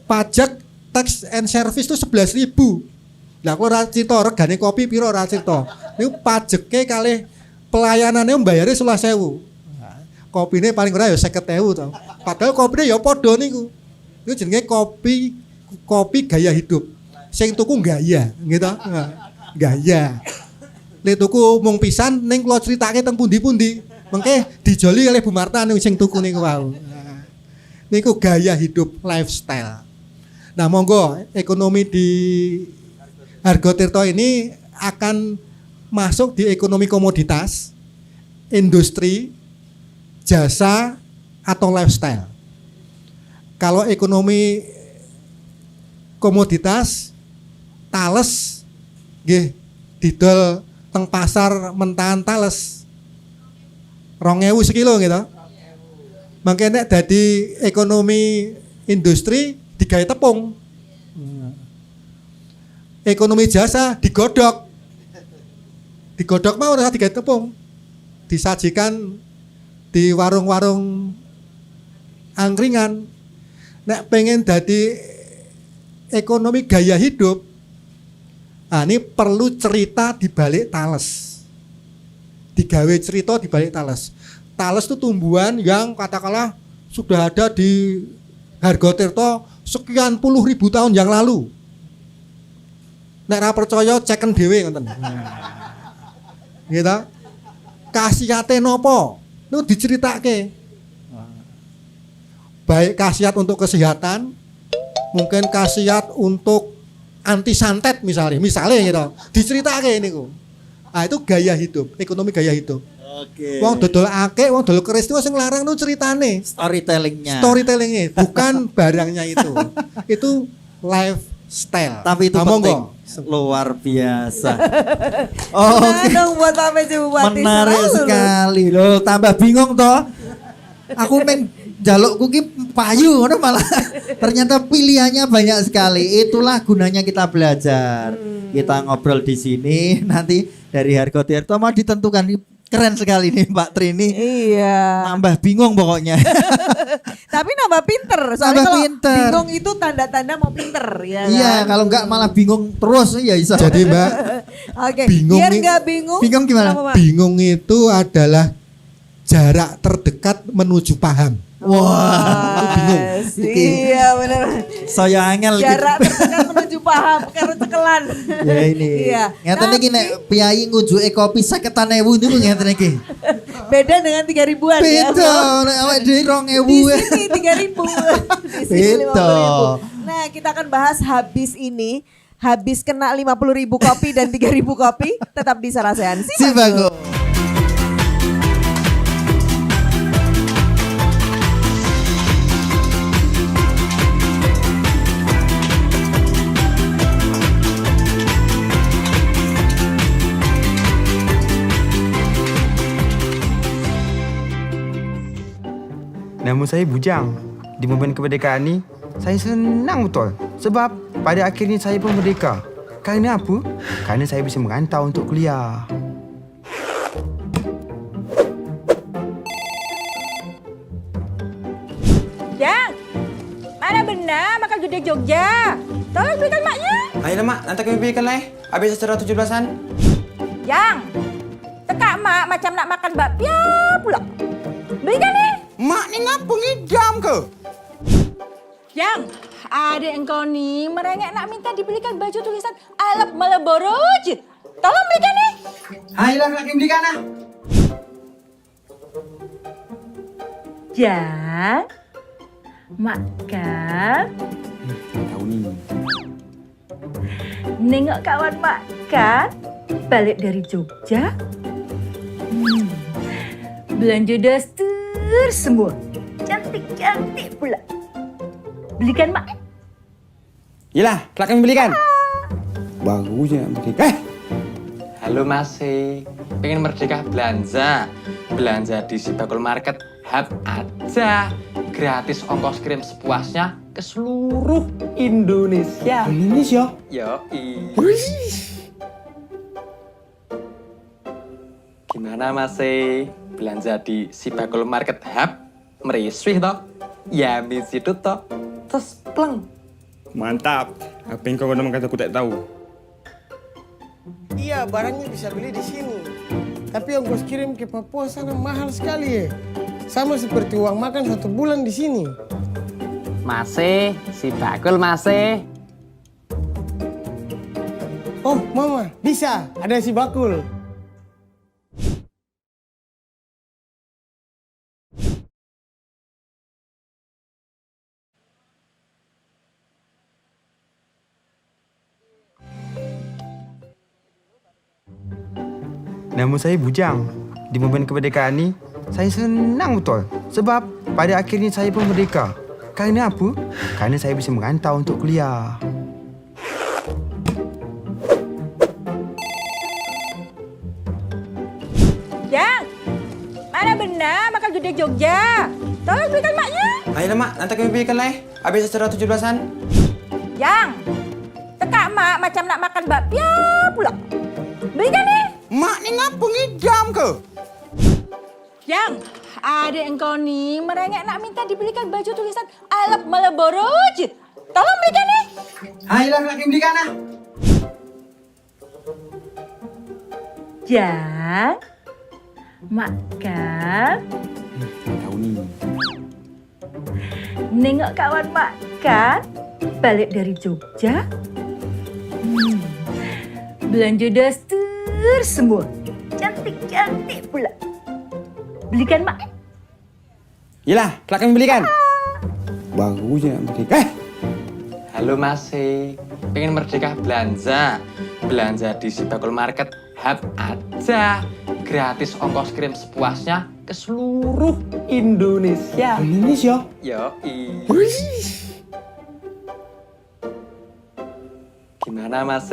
Pajak tax and service itu 11.000. Lah kok ora cita regane kopi piro ora cita. Niku pajeke kalih pelayanane mbayare 11.000. Kopine paling ora ya 50.000 to. Padahal kopine ya padha niku. Niku jenenge kopi gaya hidup. Sing tuku gaya, gitu. Gaya. Lek tuku mung pisan ning kula critake teng pundi-pundi. Mengke dijoli oleh Bu Marta niku sing tuku niku wau. Niku gaya hidup lifestyle. Nah, monggo ekonomi di Hargotirto ini akan masuk di ekonomi komoditas, industri, jasa, atau lifestyle. Kalau ekonomi komoditas, tales, nggih, didol teng pasar mentahan tales 2.000 sekilo gitu. Makanya dadi ekonomi industri digawe tepung. Ekonomi jasa digodok. Digodok mau ora digawe tepung. Disajikan di warung-warung angkringan. Nek pengen dadi ekonomi gaya hidup, ini perlu cerita di balik tales. Digawe cerita di balik tales. Tales itu tumbuhan yang katakanlah sudah ada di Hargotirto sekian puluh ribu tahun yang lalu. Nek ora percaya ceken dhewe ngoten. Gitu. Khasiate napa? Niku diceritake. Baik khasiat untuk kesehatan, mungkin khasiat untuk anti santet misalnya gitu. Diceritake niku. Ah itu gaya hidup, ekonomi gaya hidup. Oke. Wong dodol akeh, wong dodol keris itu sing larang nu ceritane. Storytellingnya, bukan barangnya itu. Itu lifestyle. Tapi itu penting. Luar biasa. Oke. Dong buat Pak Bupati. Menarik sekali loh. Tambah bingung toh. Aku main jalukku ki payu ngono malah. Ternyata pilihannya banyak sekali. Itulah gunanya kita belajar. Kita ngobrol di sini nanti dari Hargotirto mau ditentukan. Keren sekali nih Mbak Trini. Iya. Nambah bingung pokoknya. Tapi nambah pinter. Soalnya Nambah kalau pinter. bingung itu tanda-tanda mau pinter ya. Iya, kan? kalau enggak malah bingung terus ya bisa. Jadi Mbak, Oke. bingung Biar nih- nggak bingung. Bingung gimana? apa, Pak? bingung itu adalah jarak terdekat menuju paham. Wah, Aku bingung. Iya benar. saya angel Jarak gitu. terdekat menuju paham karo cekelan. Ya ini. Iya. Ngeten iki nek piyai ngujuke kopi 50.000 niku ngeten iki. Beda dengan 3.000-an ya. Beda, nek awake dhewe 2.000. Di sini 3.000. Di sini Beda. 50.000. Nah, kita akan bahas habis ini. Habis kena 50.000 kopi dan 3.000 kopi tetap di Sarasehan. Si bagus. Nama saya Bujang. Di momen kemerdekaan ini, saya senang betul. Sebab pada akhirnya saya pun merdeka. Kerana apa? Kerana saya bisa merantau untuk kuliah. Jang, mana benda makan gede Jogja? Tolong belikan maknya. Ayolah mak, nanti kami belikan lah. Habis acara 17-an. Jang, tekak mak macam nak makan bakpia pula. Belikan nih. Mak ni ngapa ngidam ke? Yang, adik engkau nih merengek nak minta dibelikan baju tulisan I love Marlboro. Tolong belikan nih. Ayolah nak belikan ah. Yang, makan. Tahu ni. Nengok kawan makan balik dari Jogja. Belanja daster semua. Cantik-cantik pula. Belikan mak. Yelah, kelak kami belikan. Bagusnya belikan. Halo Mas, pengen merdeka belanja? Belanja di Sibakul Market Hub aja. Gratis ongkos kirim sepuasnya ke seluruh Indonesia. Indonesia? Yoi. Gimana Mas, belanja di Sibakul Market Hub? Meriswih toh? Ya, di situ toh. Terus pleng. Mantap. Apa yang kau ngomong kata aku tak tahu? Iya, barangnya bisa beli di sini. Tapi ongkos kirim ke Papua sana mahal sekali ya. Sama seperti uang makan 1 bulan di sini. Masih, Sibakul masih. Oh, Mama, bisa. Ada si bakul. Nama saya Bujang. Di momen kemerdekaan ini, saya senang betul. Sebab pada akhirnya saya pun merdeka. Karena apa? Karena saya bisa merantau untuk kuliah. Yang, mana benar makan gudeg Jogja? Tolong belikan maknya. Ayolah mak, nanti kami belikan lah. Habis acara 17-an. Yang, tekak mak macam nak makan bakpia pula. Belikan nih. Mak ni ngapa ngidam ke? Yang, adik engkau nih merengek nak minta dibelikan baju tulisan I love Marlboro. Tolong belikan nih. Ayolah nak belikan ah. Yang, makan. Tahu ni. Nengok kawan makan balik dari Jogja. Belanja daster semua. Cantik-cantik pula. Belikan mak. Yelah, kelak kami belikan. Bagusnya belikan. Halo Mas, pengen merdeka belanja? Belanja di Sibakul Market Hub aja. Gratis ongkos kirim sepuasnya ke seluruh Indonesia. Indonesia? Yoi. Gimana Mas,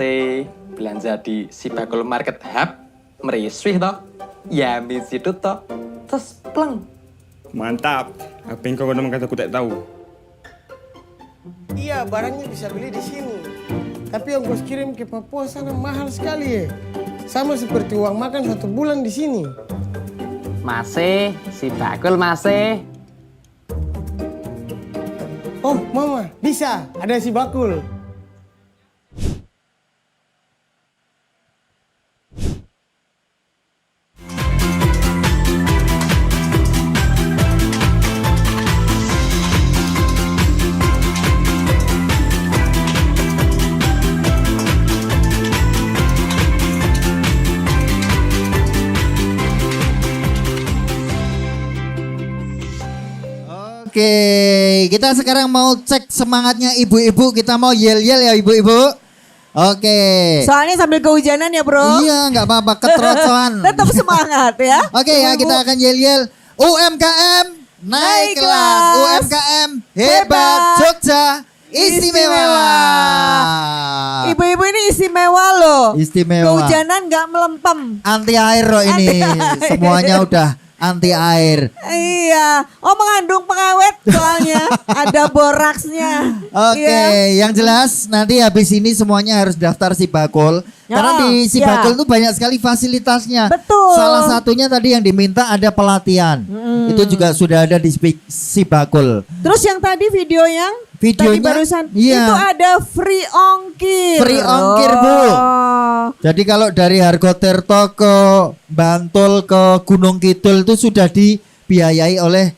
belanja di Sibakul Market Hub? Meriswih toh? Ya, di situ toh. Terus pleng. Mantap. Apa yang kau ngomong kata aku tak tahu? Iya, barangnya bisa beli di sini. Tapi ongkos kirim ke Papua sana mahal sekali ya. Sama seperti uang makan 1 bulan di sini. Masih, Sibakul masih. Oh, Mama, bisa. Ada si bakul. Oke, kita sekarang mau cek semangatnya ibu-ibu. Kita mau yel-yel ya ibu-ibu. Oke. Soalnya sambil kehujanan ya bro. Iya, nggak apa-apa, keterocohan. Tetap semangat ya. Oke ya, kita akan yel-yel. UMKM naik kelas. UMKM hebat Jogja istimewa. Ibu-ibu ini istimewa loh. Istimewa. Kehujanan nggak melempem. Anti air loh ini. Semuanya udah anti air. Iya. Oh, mengandung pengawet soalnya. Ada boraksnya. Oke, yang jelas nanti habis ini semuanya harus daftar Sibakul. Karena di Sibakul itu banyak sekali fasilitasnya. Betul. Salah satunya tadi yang diminta ada pelatihan. Itu juga sudah ada di Sibakul. Terus yang tadi video yang videonya tadi barusan iya. itu ada free ongkir. Free ongkir Bu. Jadi kalau dari Hargotirto ke Bantul ke Gunung Kidul itu sudah dibiayai oleh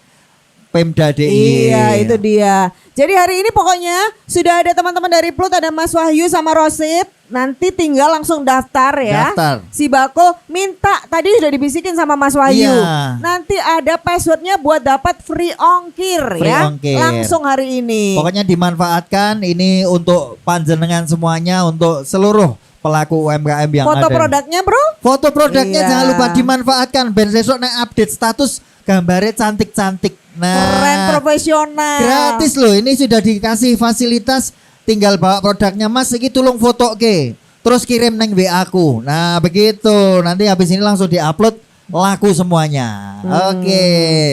Pemda DIY. Iya, itu dia. Jadi hari ini pokoknya sudah ada teman-teman dari Plut, ada Mas Wahyu sama Rosid. Nanti tinggal langsung daftar ya. Daftar. Si Bako minta, tadi sudah dibisikin sama Mas Wahyu. Iya. Nanti ada passwordnya buat dapat free ongkir Free ya. ongkir. Langsung hari ini. Pokoknya dimanfaatkan ini untuk panjenengan semuanya, untuk seluruh pelaku UMKM yang Foto ada. produknya bro. Foto produknya Iya. jangan lupa dimanfaatkan. Ben sesuk nek update status gambarnya cantik-cantik. Nah, Keren, profesional. gratis loh. Ini sudah dikasih fasilitas. Tinggal bawa produknya, Mas, iki tulung foto ke. Terus kirim neng WA aku. Nah, begitu. Nanti habis ini langsung diupload, laku semuanya. Oke.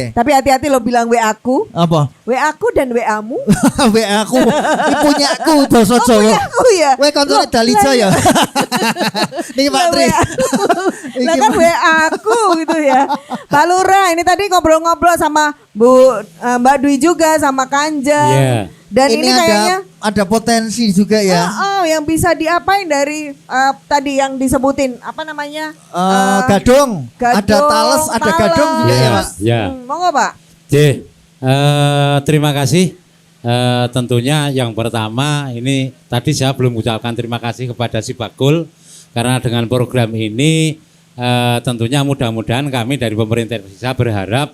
Tapi hati-hati lo bilang WA aku. Apa? WA aku dan WA-mu. WA aku. Ini punya aku dosa Jawa. Punya aku ya. Weh kontone Loh, Dalica ya. Niki Pak Tri. Lah kan WA aku gitu ya. Pak Lurah ini tadi ngobrol-ngobrol sama Mbak Dwi juga sama Kanjeng. Iya. Dan ini kayaknya ada potensi juga ya. yang bisa diapain dari tadi yang disebutin apa namanya? Gadung. Ada tales, ada gadung juga ya, Pak. Ya. Monggo Pak. Terima kasih. Tentunya yang pertama ini tadi saya belum ucapkan terima kasih kepada si Bakul karena dengan program ini tentunya mudah-mudahan kami dari pemerintah Indonesia berharap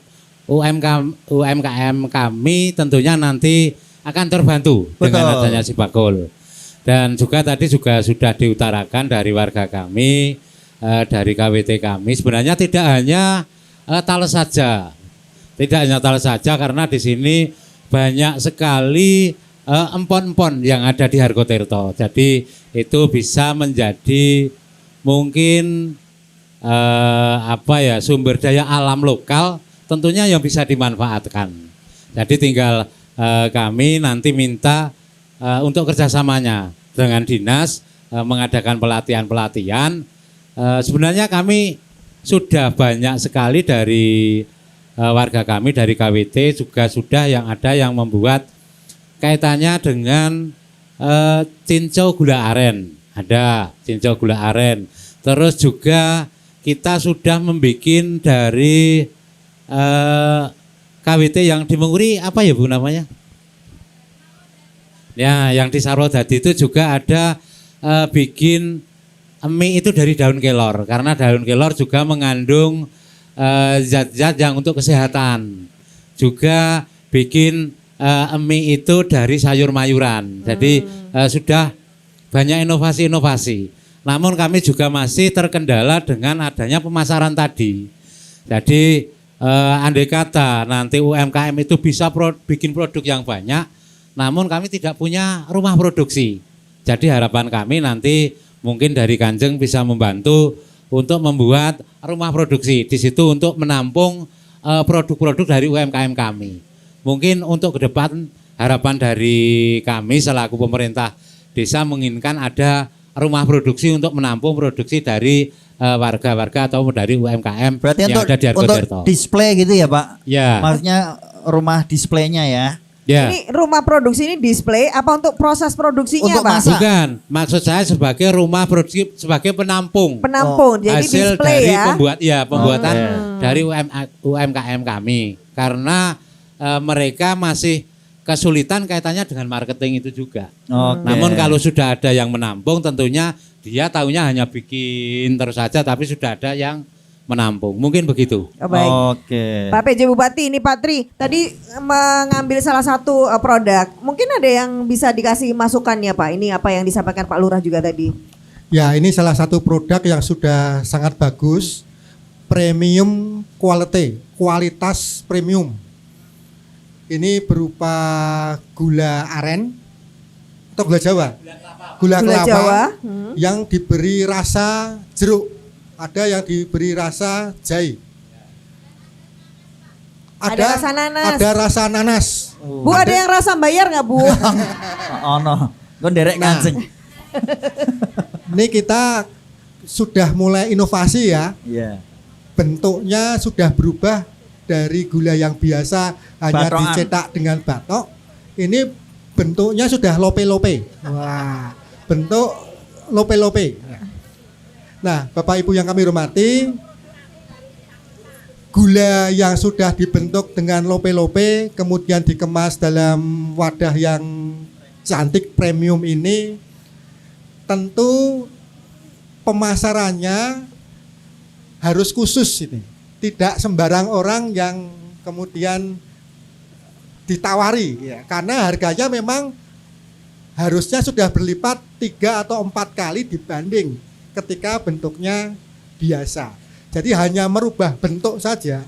UMKM kami tentunya nanti akan terbantu dengan adanya si Bakul. Dan juga tadi juga sudah diutarakan dari warga kami, dari KWT kami sebenarnya tidak hanya tales saja. Tidak hanya tales saja karena di sini banyak sekali empon-empon yang ada di Hargotirto. Jadi itu bisa menjadi mungkin sumber daya alam lokal tentunya yang bisa dimanfaatkan. Jadi tinggal kami nanti minta untuk kerjasamanya dengan dinas mengadakan pelatihan-pelatihan. Sebenarnya kami sudah banyak sekali dari warga kami dari KWT juga sudah yang ada yang membuat kaitannya dengan cincau gula aren. Ada cincau gula aren. Terus juga kita sudah membuat dari KWT yang di Menguri apa ya Bu namanya? Ya, yang di Sarwodadi itu juga ada bikin mie itu dari daun kelor karena daun kelor juga mengandung zat-zat yang untuk kesehatan. Juga bikin mie itu dari sayur-mayuran. Jadi sudah banyak inovasi-inovasi. Namun kami juga masih terkendala dengan adanya pemasaran tadi. Jadi andai kata nanti UMKM itu bisa bikin produk yang banyak, namun kami tidak punya rumah produksi. Jadi harapan kami nanti mungkin dari Kanjeng bisa membantu untuk membuat rumah produksi di situ untuk menampung produk-produk dari UMKM kami. Mungkin untuk ke depan harapan dari kami selaku pemerintah desa menginginkan ada rumah produksi untuk menampung produksi dari warga-warga atau dari UMKM. Berarti yang ada di Hargotirto. untuk display gitu ya Pak? Ya. Maksudnya rumah displaynya ya? Ya. Ini rumah produksi ini display apa untuk proses produksinya Untuk Pak? masak. Bukan, maksud saya sebagai rumah produksi sebagai penampung. Penampung, jadi hasil display dari ya. pembuatan dari UMKM kami. Karena mereka masih kesulitan kaitannya dengan marketing itu juga. Namun kalau sudah ada yang menampung tentunya dia tahunya hanya bikin terus saja tapi sudah ada yang menampung. Mungkin begitu. Oh, baik. Pak PJ Bupati ini Pak Tri tadi mengambil salah satu produk. Mungkin ada yang bisa dikasih masukannya Pak. Ini apa yang disampaikan Pak Lurah juga tadi. Ya, ini salah satu produk yang sudah sangat bagus. Premium quality, kualitas premium. Ini berupa gula aren atau gula Jawa? Gula kelapa Jawa. yang diberi rasa jeruk. Ada yang diberi rasa jahe. Ada rasa nanas. Ada rasa nanas. Bu ada yang rasa bayar nggak Bu? Oh no, gue derek Kanjeng. Ini kita sudah mulai inovasi ya. Iya. Bentuknya sudah berubah dari gula yang biasa hanya Batokan. dicetak dengan batok. Ini bentuknya sudah lope-lope. Wah, bentuk lope-lope. Nah, Bapak Ibu yang kami hormati, gula yang sudah dibentuk dengan lope-lope kemudian dikemas dalam wadah yang cantik premium ini, tentu pemasarannya harus khusus ini. Tidak sembarang orang yang kemudian ditawari ya. Karena harganya memang harusnya sudah berlipat 3 atau 4 kali dibanding ketika bentuknya biasa. Jadi hanya merubah bentuk saja,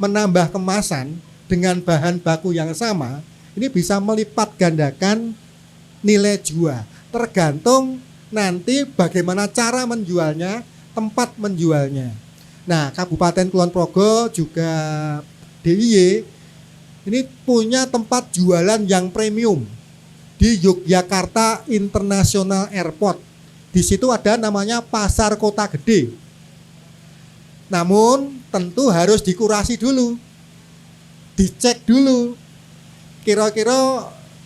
menambah kemasan dengan bahan baku yang sama, ini bisa melipat gandakan nilai jual. Tergantung nanti bagaimana cara menjualnya, tempat menjualnya. Nah, Kabupaten Kulon Progo juga DIY ini punya tempat jualan yang premium di Yogyakarta International Airport. Di situ ada namanya Pasar Kota Gede. Namun tentu harus dikurasi dulu, dicek dulu. Kira-kira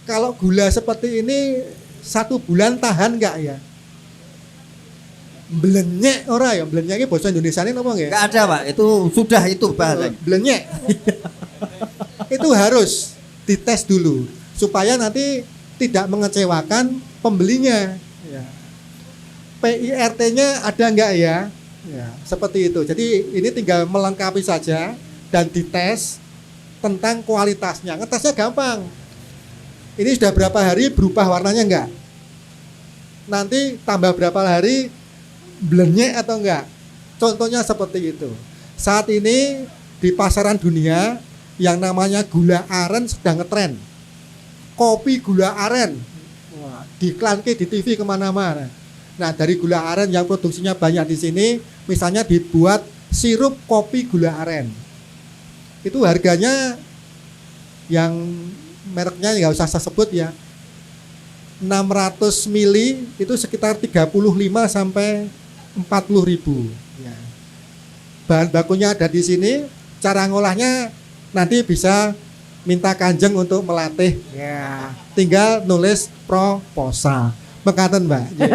kalau gula seperti ini 1 bulan tahan nggak ya? Blenyek ora ya, blenyek ini bahasa Indonesia ini apa nggak? Nggak ada Pak, itu sudah itu bahasa. Blenyek. Itu harus dites dulu supaya nanti tidak mengecewakan pembelinya. Ya. PIRT-nya ada nggak ya? Ya, seperti itu. Jadi ini tinggal melengkapi saja dan dites tentang kualitasnya. Ngetesnya gampang. Ini sudah berapa hari berubah warnanya enggak? Nanti tambah berapa hari blenyek atau enggak? Contohnya seperti itu. Saat ini di pasaran dunia yang namanya gula aren sedang ngetren. Kopi gula aren, diiklanke di TV kemana-mana. Nah, dari gula aren yang produksinya banyak di sini, misalnya dibuat sirup kopi gula aren. Itu harganya yang mereknya nggak usah saya sebut ya, 600 mili itu sekitar 35 sampai 40 ribu. Ya. Bahan bakunya ada di sini, cara ngolahnya nanti bisa minta Kanjeng untuk melatih. Ya. Tinggal nulis proposal. Mekaten Mbak.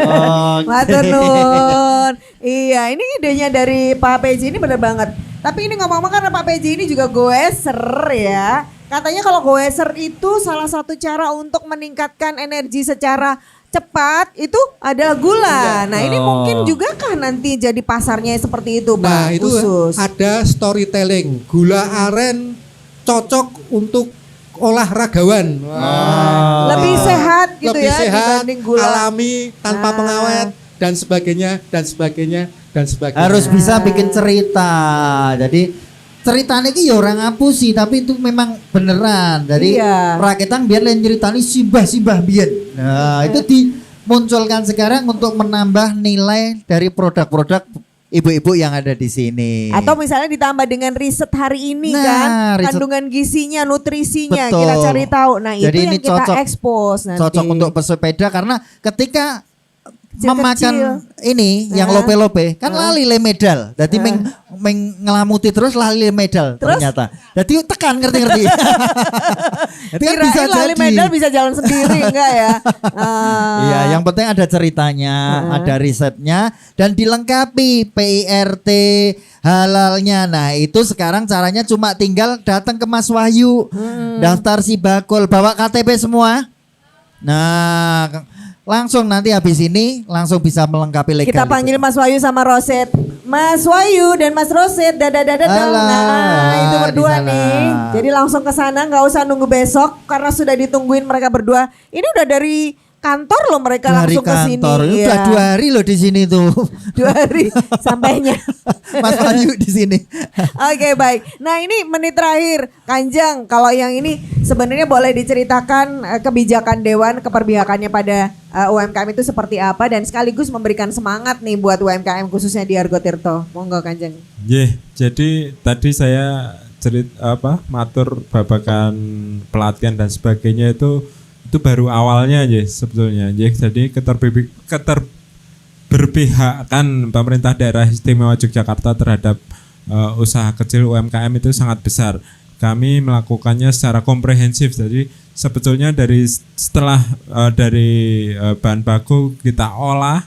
Matur nuwun. Iya, ini idenya dari Pak PJ ini benar banget. Tapi ini ngomong-ngomong karena Pak PJ ini juga goeser ya. Katanya kalau goeser itu salah satu cara untuk meningkatkan energi secara cepat itu adalah gula. Nah ini mungkin juga kah nanti jadi pasarnya seperti itu Pak? Nah itu khusus. ada storytelling. Gula aren cocok untuk olahragawan. Lebih sehat gitu lebih ya sehat, dibanding gula alami, tanpa pengawet dan sebagainya dan sebagainya dan sebagainya. Harus bisa bikin cerita. Jadi ceritanya ini ya orang ngapusi tapi itu memang beneran. Jadi rakyatan biar lain ceritanya simbah biar. Nah itu dimunculkan sekarang untuk menambah nilai dari produk-produk ibu-ibu yang ada di sini. Atau misalnya ditambah dengan riset hari ini kan, kandungan gizinya, nutrisinya, betul. kita cari tahu. Nah jadi itu yang kita cocok, expose nanti. Cocok untuk pesepeda karena ketika memakan ini yang Nah. lope-lope kan lali le medal. Jadi ngelamuti terus lali le medal ternyata. Jadi tekan ngerti-ngerti. Jadi kan bisa lali jadi. medal bisa jalan sendiri enggak ya? Iya, yang penting ada ceritanya, ada risetnya dan dilengkapi PIRT halalnya. Nah, itu sekarang caranya cuma tinggal datang ke Mas Wahyu. Daftar Sibakul, bawa KTP semua. Nah, langsung nanti habis ini langsung bisa melengkapi legal. Kita panggil Mas Wahyu sama Roset. Mas Wahyu dan Mas Roset, dadah. Nah, itu berdua nih. Jadi langsung ke sana, nggak usah nunggu besok karena sudah ditungguin mereka berdua. Ini udah dari kantor loh mereka dari langsung ke sini. kantor. Udah Iya. 2 hari loh di sini tuh. 2 hari sampainya. Mas Wahyu di sini. Oke, baik. Nah ini menit terakhir, Kanjeng. Kalau yang ini sebenarnya boleh diceritakan kebijakan Dewan keperbihakannya pada UMKM itu seperti apa dan sekaligus memberikan semangat nih buat UMKM khususnya di Argo Tirto. Monggo Kanjeng. Jadi tadi saya matur babakan pelatihan dan sebagainya itu baru awalnya aja sebetulnya. Jadi keterberpihakan pemerintah daerah istimewa Yogyakarta terhadap usaha kecil UMKM itu sangat besar. Kami melakukannya secara komprehensif. Jadi sebetulnya setelah dari bahan baku kita olah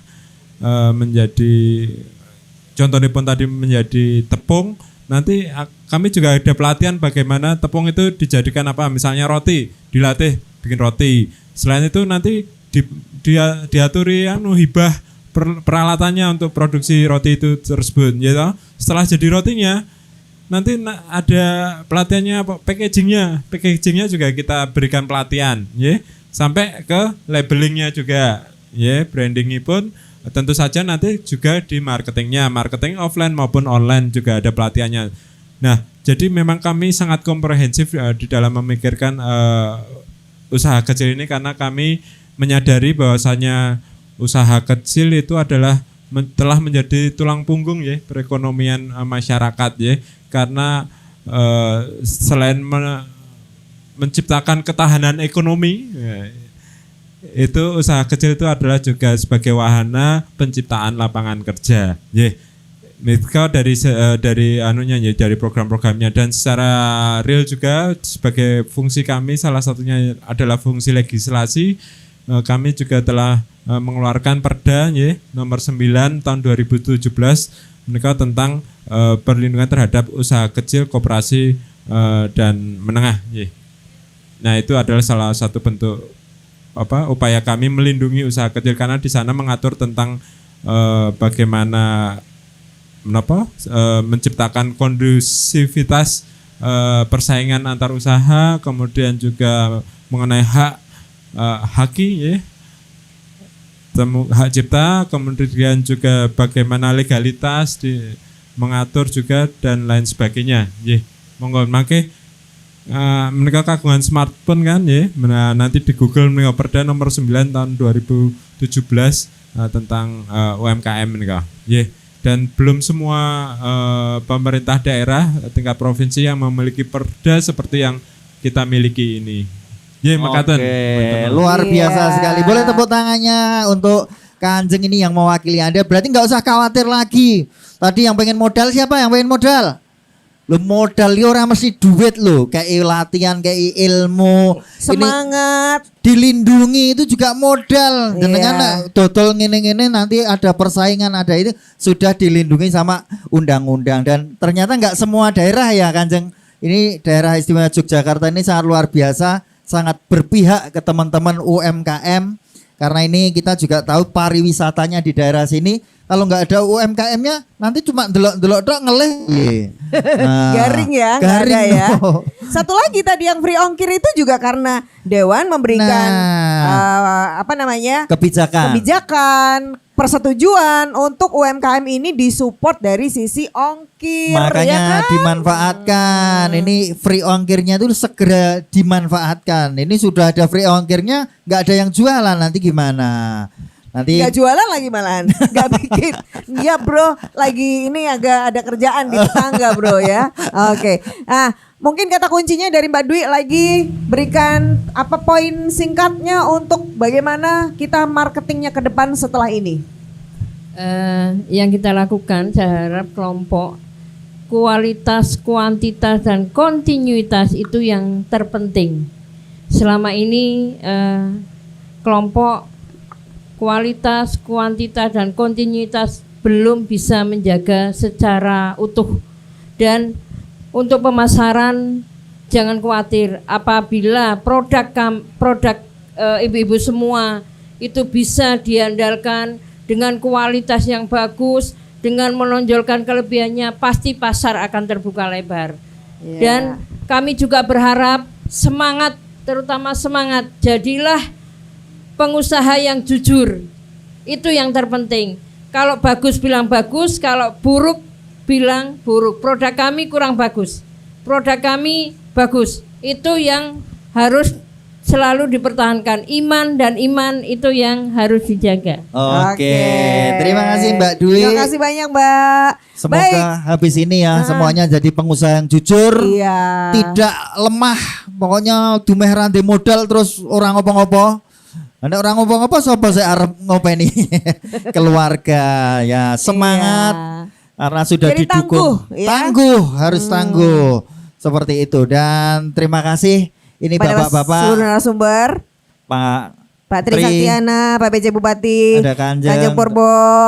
menjadi contohnya pun tadi menjadi tepung, nanti kami juga ada pelatihan bagaimana tepung itu dijadikan apa, misalnya roti, dilatih bikin roti. Selain itu nanti diaturi hibah peralatannya untuk produksi roti itu tersebut, gitu. Setelah jadi rotinya, nanti ada pelatihannya, packagingnya juga kita berikan pelatihan, ya, sampai ke labelingnya juga, ya, brandingnya pun tentu saja nanti juga di marketing offline maupun online juga ada pelatihannya. Nah, jadi memang kami sangat komprehensif di dalam memikirkan usaha kecil ini, karena kami menyadari bahwasanya usaha kecil itu adalah telah menjadi tulang punggung, ya, perekonomian masyarakat, ya, karena selain menciptakan ketahanan ekonomi, ya, itu usaha kecil itu adalah juga sebagai wahana penciptaan lapangan kerja, ya. Mereka dari anunya, ya, dari program-programnya, dan secara real juga sebagai fungsi kami salah satunya adalah fungsi legislasi. Kami juga telah mengeluarkan Perda, ya, nomor 9 tahun 2017 mereka tentang perlindungan terhadap usaha kecil, koperasi dan menengah, ya. Nah, itu adalah salah satu bentuk upaya kami melindungi usaha kecil, karena di sana mengatur tentang bagaimana menciptakan kondusivitas persaingan antar usaha, kemudian juga mengenai hak cipta, kemudian juga bagaimana legalitas mengatur juga dan lain sebagainya. Monggo mangke mereka kagungan smartphone kan, ya. Nanti di Google mereka Perda nomor 9 tahun 2017 tentang UMKM mereka. Dan belum semua pemerintah daerah tingkat provinsi yang memiliki Perda seperti yang kita miliki ini. Makaten. Oke, luar biasa sekali. Boleh tepuk tangannya untuk Kanjeng ini yang mewakili Anda. Berarti nggak usah khawatir lagi. Tadi yang pengen modal siapa? Yang pengen modal? Lo modal ya orang mesti duit lo, kayak latihan, kayak ilmu, semangat, ini dilindungi itu juga modal. Dengan dodol ngene-ngene nanti ada persaingan, ada itu sudah dilindungi sama undang-undang. Dan ternyata nggak semua daerah, ya Kanjeng. Ini daerah istimewa Yogyakarta ini sangat luar biasa, sangat berpihak ke teman-teman UMKM. Karena ini kita juga tahu pariwisatanya di daerah sini. Kalau nggak ada UMKM-nya nanti cuma delok-delok tok ngelih. Nah, garing ya, garing ada ya. Satu lagi tadi yang free ongkir itu juga karena Dewan memberikan kebijakan, persetujuan untuk UMKM ini disupport dari sisi ongkir. Makanya ya kan? dimanfaatkan. Ini free ongkirnya itu segera dimanfaatkan. Ini sudah ada free ongkirnya, nggak ada yang jualan, nanti gimana? Nanti nggak jualan lagi malahan, nggak bikin. Iya bro, lagi ini agak ada kerjaan di tetangga bro ya. Oke. Nah, mungkin kata kuncinya dari Mbak Dwi lagi, berikan apa poin singkatnya untuk bagaimana kita marketingnya ke depan setelah ini. Yang kita lakukan, saya harap kelompok kualitas, kuantitas dan kontinuitas itu yang terpenting. Selama ini kelompok kualitas, kuantitas, dan kontinuitas belum bisa menjaga secara utuh. Dan untuk pemasaran jangan khawatir, apabila produk ibu-ibu semua itu bisa diandalkan dengan kualitas yang bagus, dengan menonjolkan kelebihannya, pasti pasar akan terbuka lebar. Dan kami juga berharap semangat, terutama semangat, jadilah pengusaha yang jujur. Itu yang terpenting. Kalau bagus bilang bagus, kalau buruk bilang buruk. Produk kami kurang bagus, produk kami bagus. Itu yang harus selalu dipertahankan. Iman dan iman itu yang harus dijaga. Oke. Terima kasih Mbak Dwi. Terima kasih banyak Mbak. Semoga habis ini ya semuanya jadi pengusaha yang jujur, tidak lemah. Pokoknya dumeh rande modal terus orang ngopo-ngopo. Ada orang ngomong apa sapa saya arep ngopeni keluarga ya, semangat karena sudah jadi didukung. Tangguh, harus tangguh. Seperti itu. Dan terima kasih ini Bapak-bapak seluruh narasumber. Pak Pak Tri Saktiana, Pak PJ Bupati, ada Kanjeng Purbo,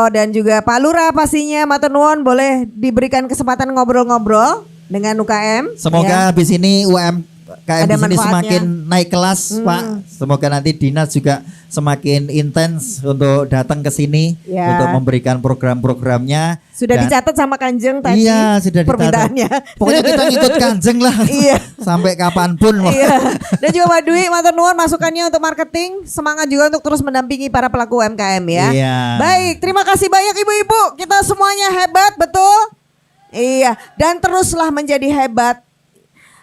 dan juga Pak Lurah pastinya. Matur nuwun, boleh diberikan kesempatan ngobrol-ngobrol dengan UKM. Semoga habis ini UMKM Ada di sini manfaatnya. semakin naik kelas, Pak. Semoga nanti dinas juga semakin intens untuk datang ke sini Ya. untuk memberikan program-programnya. Sudah Dan- dicatat sama Kanjeng tadi. Iya, sudah dicatat. Permintaannya. Pokoknya kita ngikut Kanjeng lah. Iya. Sampai kapanpun. Iya. Dan juga Pak Dwi, matur nuwun masukannya untuk marketing, semangat juga untuk terus mendampingi para pelaku UMKM ya. Iya. Baik, terima kasih banyak ibu-ibu. Kita semuanya hebat, betul? Iya, dan teruslah menjadi hebat.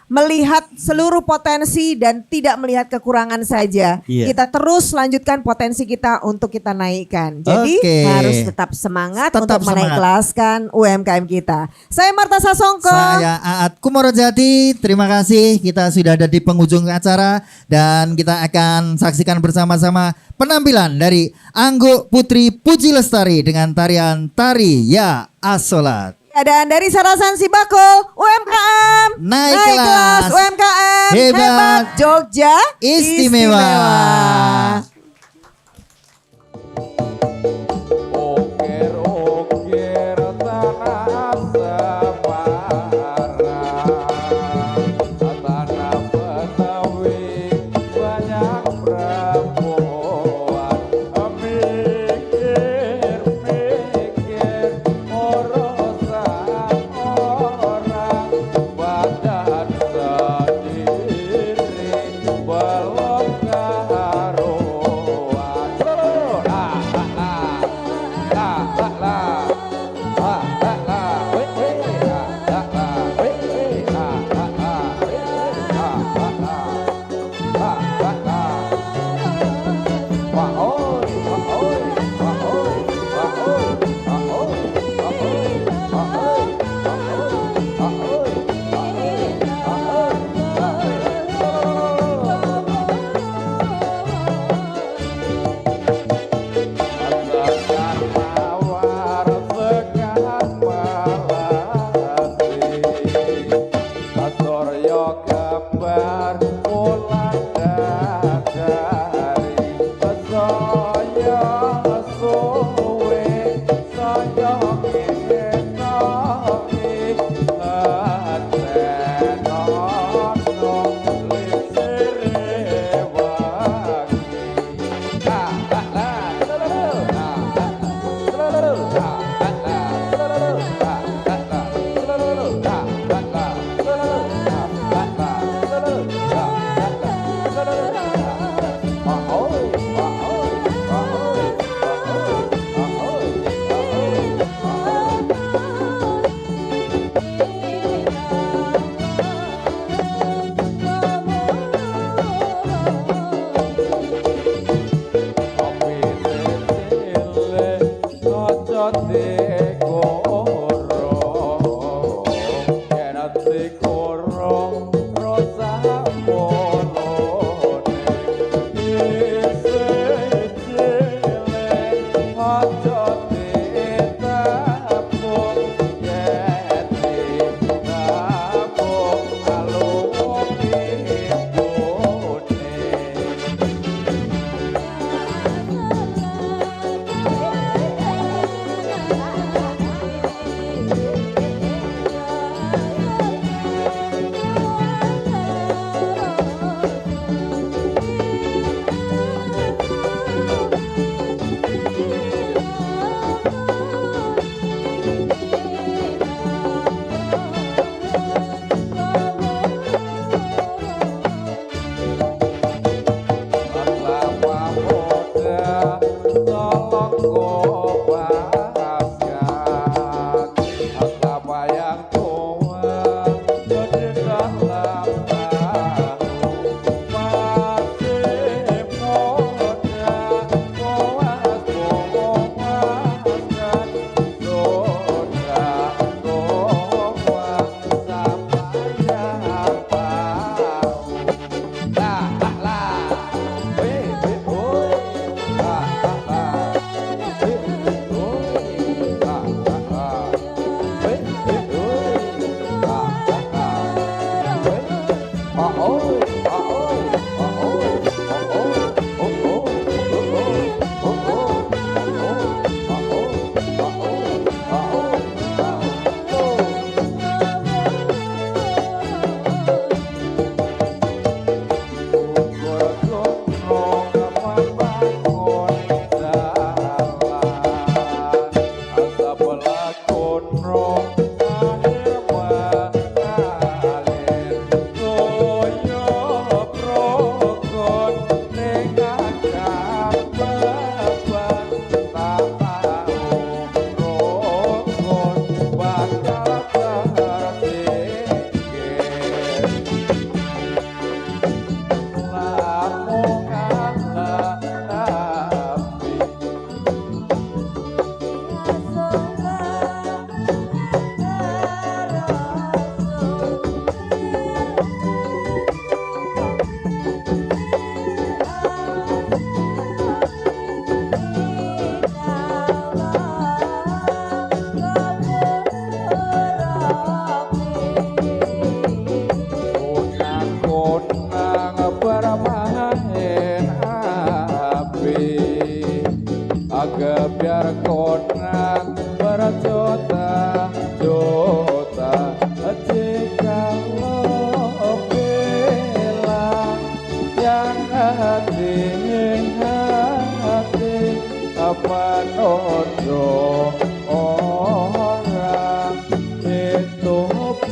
Melihat seluruh potensi dan tidak melihat kekurangan saja. Iya. Kita terus lanjutkan potensi kita untuk kita naikkan. Jadi Oke. harus tetap semangat Tetap untuk menaik semangat. kelaskan UMKM kita. Saya Marta Sasongko. Saya Aat Kumorojati, terima kasih. Kita sudah ada di penghujung acara dan kita akan saksikan bersama-sama penampilan dari Anggo Putri Puji Lestari dengan tarian Tari Ya Asolat. Dan dari Sarasan Sibakul, UMKM Naik kelas. UMKM Hebat. Jogja Istimewa. Belum karo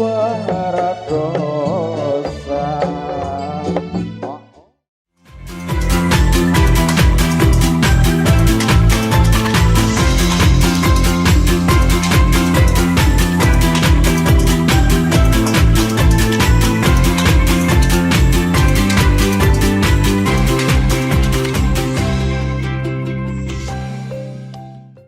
bahagia.